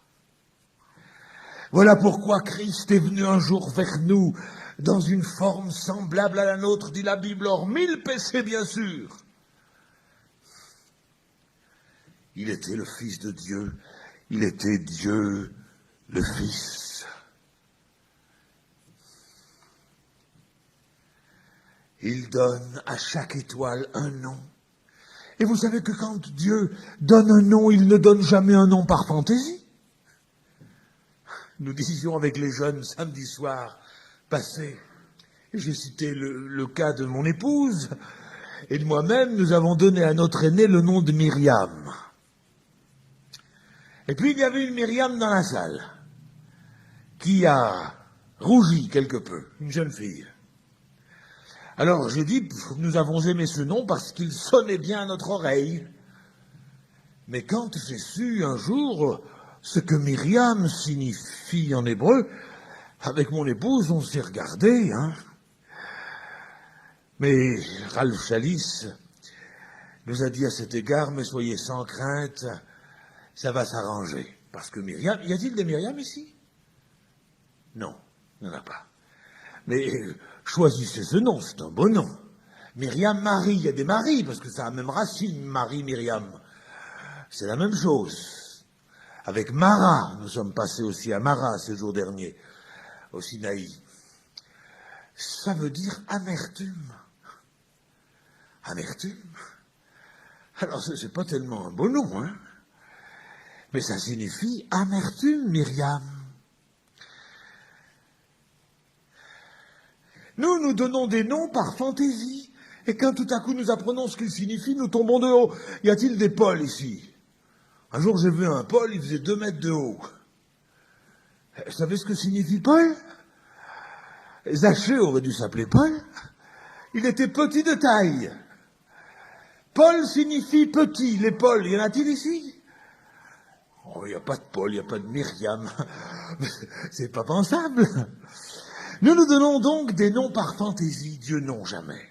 Voilà pourquoi Christ est venu un jour vers nous dans une forme semblable à la nôtre, dit la Bible, hors 1000 péchés bien sûr. Il était le Fils de Dieu, il était Dieu le Fils. Il donne à chaque étoile un nom. Et vous savez que quand Dieu donne un nom, il ne donne jamais un nom par fantaisie. Nous disions avec les jeunes samedi soir passé, j'ai cité le cas de mon épouse, et de moi-même, nous avons donné à notre aîné le nom de Myriam. Et puis il y avait une Myriam dans la salle, qui a rougi quelque peu, une jeune fille. Alors j'ai dit, nous avons aimé ce nom parce qu'il sonnait bien à notre oreille. Mais quand j'ai su un jour ce que Myriam signifie en hébreu, avec mon épouse, on s'est regardé, hein. Mais Ralph Chalice nous a dit à cet égard, mais soyez sans crainte, ça va s'arranger. Parce que Myriam, y a-t-il des Myriam ici? Non, il n'y en a pas. Mais choisissez ce nom, c'est un beau nom. Myriam Marie, il y a des Maries, parce que ça a la même racine, Marie, Myriam. C'est la même chose. Avec Mara, nous sommes passés aussi à Mara ces jours derniers, au Sinaï. Ça veut dire amertume. Amertume. Alors, c'est pas tellement un beau nom, hein. Mais ça signifie amertume, Myriam. Nous donnons des noms par fantaisie. Et quand tout à coup nous apprenons ce qu'ils signifient, nous tombons de haut. Y a-t-il des Paul ici? Un jour j'ai vu un Paul, il faisait 2 mètres de haut. Vous savez ce que signifie Paul? Zachée aurait dû s'appeler Paul. Il était petit de taille. Paul signifie petit. Les Paul, y en a-t-il ici? Oh, il n'y a pas de Paul, il n'y a pas de Myriam. C'est pas pensable. Nous nous donnons donc des noms par fantaisie. Dieu non, jamais.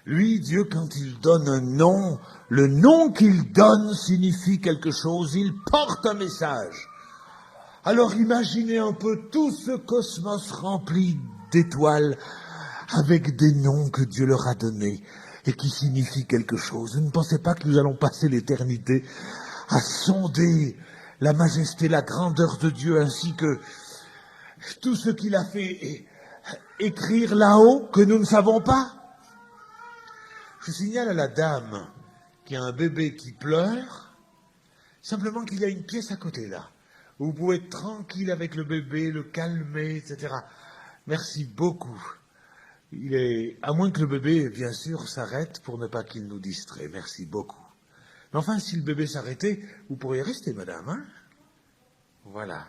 Lui, Dieu, quand il donne un nom, le nom qu'il donne signifie quelque chose. Il porte un message. Alors imaginez un peu tout ce cosmos rempli d'étoiles avec des noms que Dieu leur a donnés et qui signifient quelque chose. Vous ne pensez pas que nous allons passer l'éternité à sonder la majesté, la grandeur de Dieu ainsi que tout ce qu'il a fait écrire là-haut que nous ne savons pas? Je signale à la dame qui a un bébé qui pleure, simplement qu'il y a une pièce à côté là, où vous pouvez être tranquille avec le bébé, le calmer, etc. Merci beaucoup. Il est, à moins que le bébé, bien sûr, s'arrête pour ne pas qu'il nous distrait. Merci beaucoup. Mais enfin, si le bébé s'arrêtait, vous pourriez rester, madame, hein? Voilà.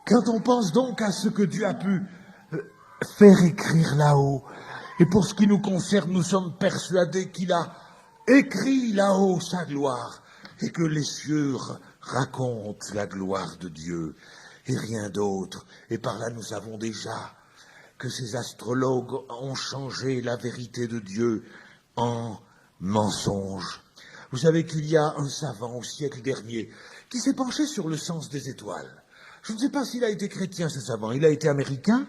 Quand on pense donc à ce que Dieu a pu faire écrire là-haut, et pour ce qui nous concerne, nous sommes persuadés qu'il a écrit là-haut sa gloire, et que les cieux racontent la gloire de Dieu, et rien d'autre. Et par là, nous savons déjà que ces astrologues ont changé la vérité de Dieu en mensonge. Vous savez qu'il y a un savant au siècle dernier qui s'est penché sur le sens des étoiles. Je ne sais pas s'il a été chrétien, ce savant. Il a été américain.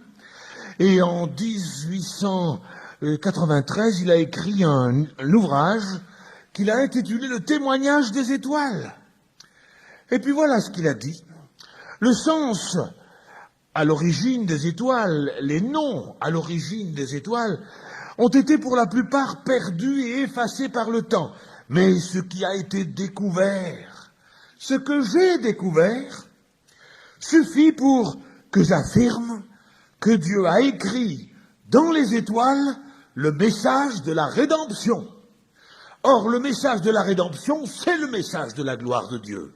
Et en 1893, il a écrit un ouvrage qu'il a intitulé « Le témoignage des étoiles ». Et puis voilà ce qu'il a dit. Le sens à l'origine des étoiles, les noms à l'origine des étoiles, ont été pour la plupart perdus et effacés par le temps. Mais ce qui a été découvert, ce que j'ai découvert, suffit pour que j'affirme que Dieu a écrit dans les étoiles le message de la rédemption. Or, le message de la rédemption, c'est le message de la gloire de Dieu.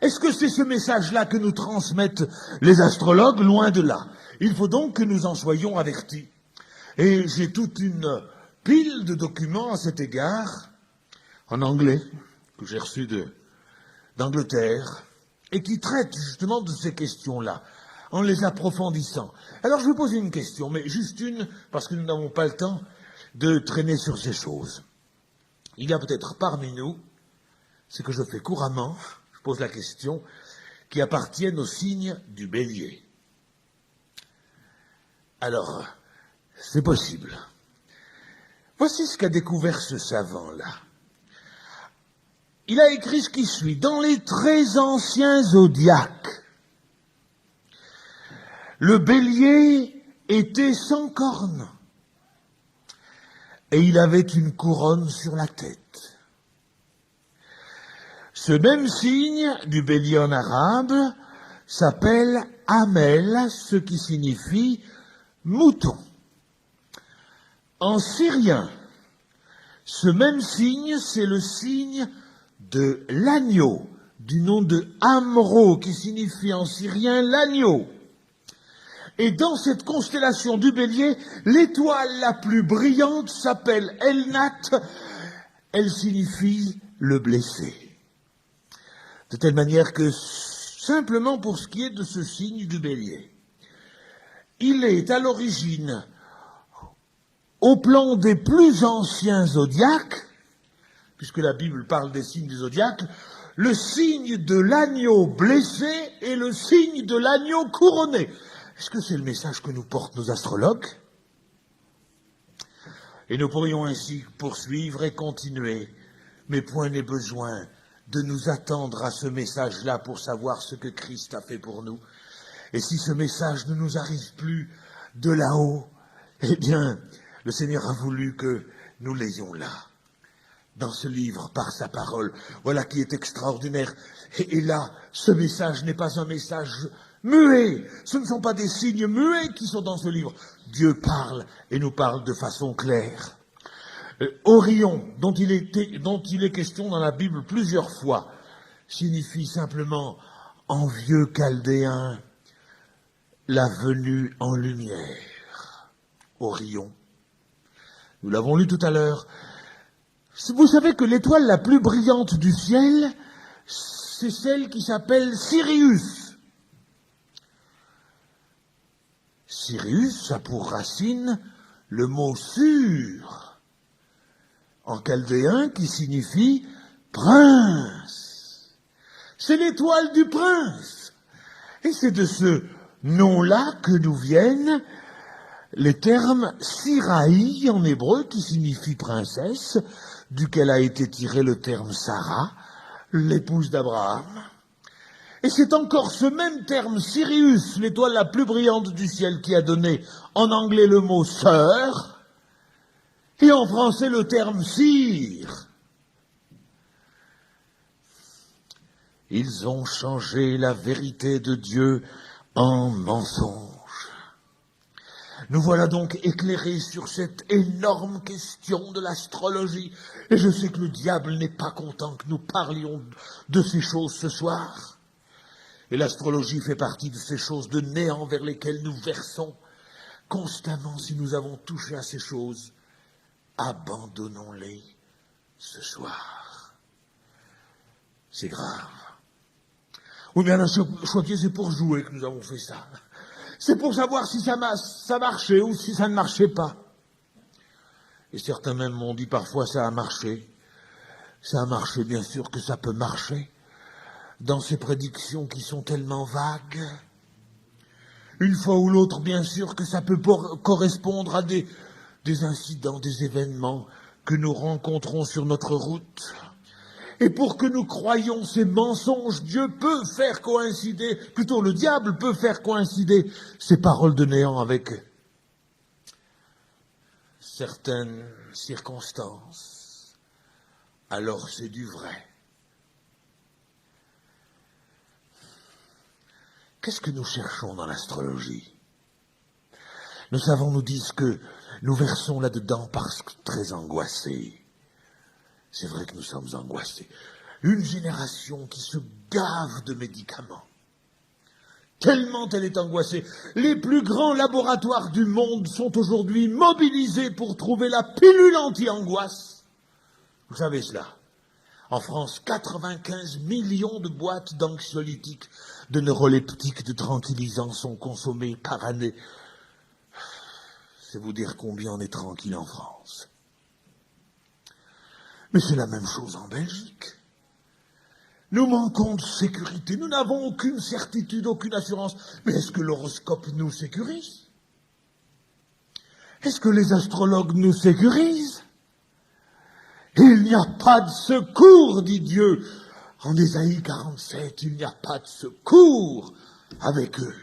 Est-ce que c'est ce message-là que nous transmettent les astrologues? Loin de là. Il faut donc que nous en soyons avertis. Et j'ai toute une pile de documents à cet égard, en anglais, que j'ai reçus d'Angleterre, et qui traitent justement de ces questions-là, en les approfondissant. Alors je vous pose une question, mais juste une, parce que nous n'avons pas le temps de traîner sur ces choses. Il y a peut-être parmi nous, ce que je fais couramment, je pose la question, qui appartiennent au signe du Bélier. Alors, c'est possible. Voici ce qu'a découvert ce savant-là. Il a écrit ce qui suit. Dans les très anciens zodiaques, le Bélier était sans cornes et il avait une couronne sur la tête. Ce même signe du Bélier en arabe s'appelle Hamel, ce qui signifie mouton. En syrien, ce même signe, c'est le signe de l'agneau, du nom de Amro, qui signifie en syrien l'agneau. Et dans cette constellation du Bélier, l'étoile la plus brillante s'appelle Elnat, elle signifie le blessé. De telle manière que, simplement pour ce qui est de ce signe du Bélier, il est à l'origine, au plan des plus anciens zodiaques, puisque la Bible parle des signes du zodiaque, le signe de l'agneau blessé et le signe de l'agneau couronné. Est-ce que c'est le message que nous portent nos astrologues? Et nous pourrions ainsi poursuivre et continuer, mais point n'est besoin de nous attendre à ce message-là pour savoir ce que Christ a fait pour nous. Et si ce message ne nous arrive plus de là-haut, eh bien, le Seigneur a voulu que nous l'ayons là, dans ce livre, par sa parole. Voilà qui est extraordinaire. Et là, ce message n'est pas un message muet. Ce ne sont pas des signes muets qui sont dans ce livre. Dieu parle et nous parle de façon claire. Orion, dont il est question dans la Bible plusieurs fois, signifie simplement, en vieux chaldéen, la venue en lumière. Orion. Nous l'avons lu tout à l'heure. Vous savez que l'étoile la plus brillante du ciel, c'est celle qui s'appelle Sirius. Sirius a pour racine le mot sûr, en chaldéen, qui signifie prince. C'est l'étoile du prince. Et c'est de ce nom-là que nous viennent les termes Siraï en hébreu, qui signifie princesse, duquel a été tiré le terme Sarah, l'épouse d'Abraham. Et c'est encore ce même terme Sirius, l'étoile la plus brillante du ciel, qui a donné en anglais le mot sœur, et en français le terme cire. Ils ont changé la vérité de Dieu en mensonge. Nous voilà donc éclairés sur cette énorme question de l'astrologie. Et je sais que le diable n'est pas content que nous parlions de ces choses ce soir. Et l'astrologie fait partie de ces choses de néant vers lesquelles nous versons constamment. Si nous avons touché à ces choses, abandonnons-les ce soir. C'est grave. Oui, bien, je crois que c'est pour jouer que nous avons fait ça. C'est pour savoir si ça marchait ou si ça ne marchait pas. Et certains même m'ont dit parfois ça a marché. Ça a marché, bien sûr que ça peut marcher, dans ces prédictions qui sont tellement vagues. Une fois ou l'autre, bien sûr que ça peut correspondre à des incidents, des événements que nous rencontrons sur notre route. Et pour que nous croyions ces mensonges, Dieu peut faire coïncider, plutôt le diable peut faire coïncider ces paroles de néant avec certaines circonstances. Alors c'est du vrai. Qu'est-ce que nous cherchons dans l'astrologie? Nous savons, nous disent que nous versons là-dedans parce que très angoissés. C'est vrai que nous sommes angoissés. Une génération qui se gave de médicaments. Tellement elle est angoissée. Les plus grands laboratoires du monde sont aujourd'hui mobilisés pour trouver la pilule anti-angoisse. Vous savez cela. En France, 95 millions de boîtes d'anxiolytiques, de neuroleptiques, de tranquillisants sont consommées par année. C'est vous dire combien on est tranquille en France. Mais c'est la même chose en Belgique. Nous manquons de sécurité, nous n'avons aucune certitude, aucune assurance. Mais est-ce que l'horoscope nous sécurise? Est-ce que les astrologues nous sécurisent? Il n'y a pas de secours, dit Dieu. En Ésaïe 47, il n'y a pas de secours avec eux.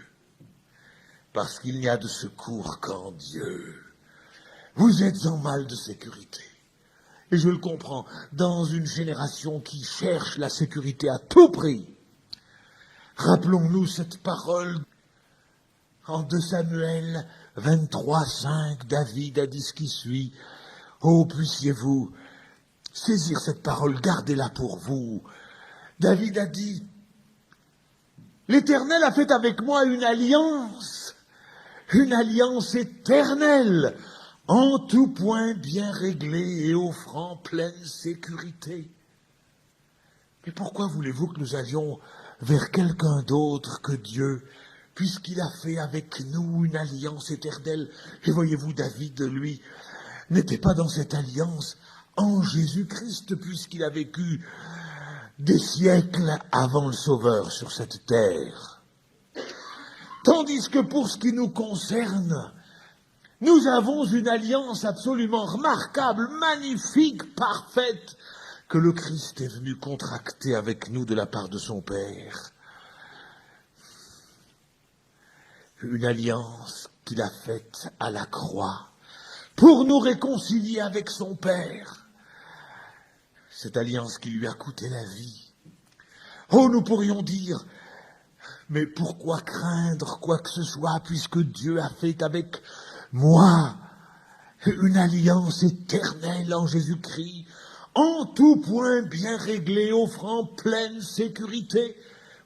Parce qu'il n'y a de secours qu'en Dieu. Vous êtes en mal de sécurité. Et je le comprends, dans une génération qui cherche la sécurité à tout prix. Rappelons-nous cette parole en 2 Samuel 23, 5, David a dit ce qui suit. Oh, puissiez-vous saisir cette parole, gardez-la pour vous. David a dit, l'Éternel a fait avec moi une alliance éternelle, en tout point bien réglée et offrant pleine sécurité. Mais pourquoi voulez-vous que nous allions vers quelqu'un d'autre que Dieu, puisqu'il a fait avec nous une alliance éternelle? Et voyez-vous, David, lui, n'était pas dans cette alliance en Jésus-Christ, puisqu'il a vécu des siècles avant le Sauveur sur cette terre. Tandis que pour ce qui nous concerne, nous avons une alliance absolument remarquable, magnifique, parfaite, que le Christ est venu contracter avec nous de la part de son Père. Une alliance qu'il a faite à la croix pour nous réconcilier avec son Père. Cette alliance qui lui a coûté la vie. Oh, nous pourrions dire, mais pourquoi craindre quoi que ce soit, puisque Dieu a fait avec moi une alliance éternelle en Jésus-Christ, en tout point bien réglée, offrant pleine sécurité.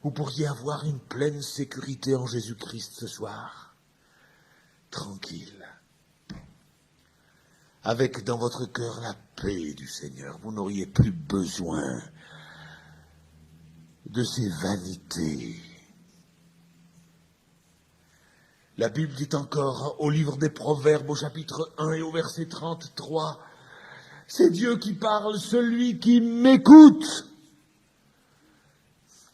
Vous pourriez avoir une pleine sécurité en Jésus-Christ ce soir. Tranquille. Avec dans votre cœur la paix du Seigneur. Vous n'auriez plus besoin de ces vanités. La Bible dit encore au livre des Proverbes, au chapitre 1 et au verset 33, c'est Dieu qui parle, celui qui m'écoute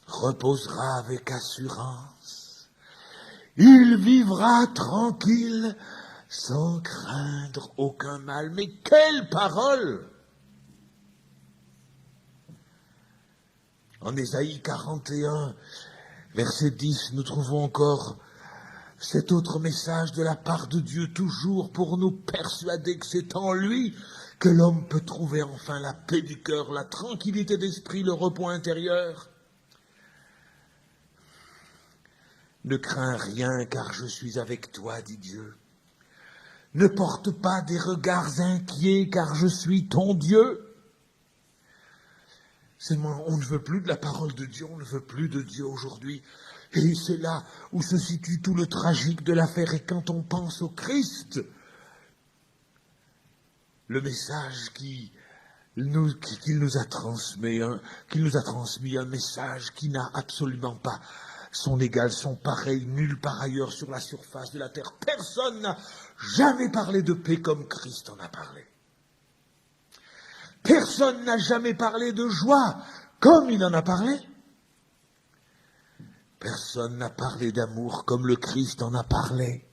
reposera avec assurance. Il vivra tranquille sans craindre aucun mal. Mais quelle parole! En Ésaïe 41, verset 10, nous trouvons encore cet autre message de la part de Dieu, toujours pour nous persuader que c'est en lui que l'homme peut trouver enfin la paix du cœur, la tranquillité d'esprit, le repos intérieur. Ne crains rien, car je suis avec toi, dit Dieu. Ne porte pas des regards inquiets, car je suis ton Dieu. Seulement, on ne veut plus de la parole de Dieu, on ne veut plus de Dieu aujourd'hui. Et c'est là où se situe tout le tragique de l'affaire. Et quand on pense au Christ, le message qu'il nous a transmis, un message qui n'a absolument pas son égal, son pareil, nulle part ailleurs sur la surface de la terre. Personne n'a jamais parlé de paix comme Christ en a parlé. Personne n'a jamais parlé de joie comme il en a parlé. Personne n'a parlé d'amour comme le Christ en a parlé.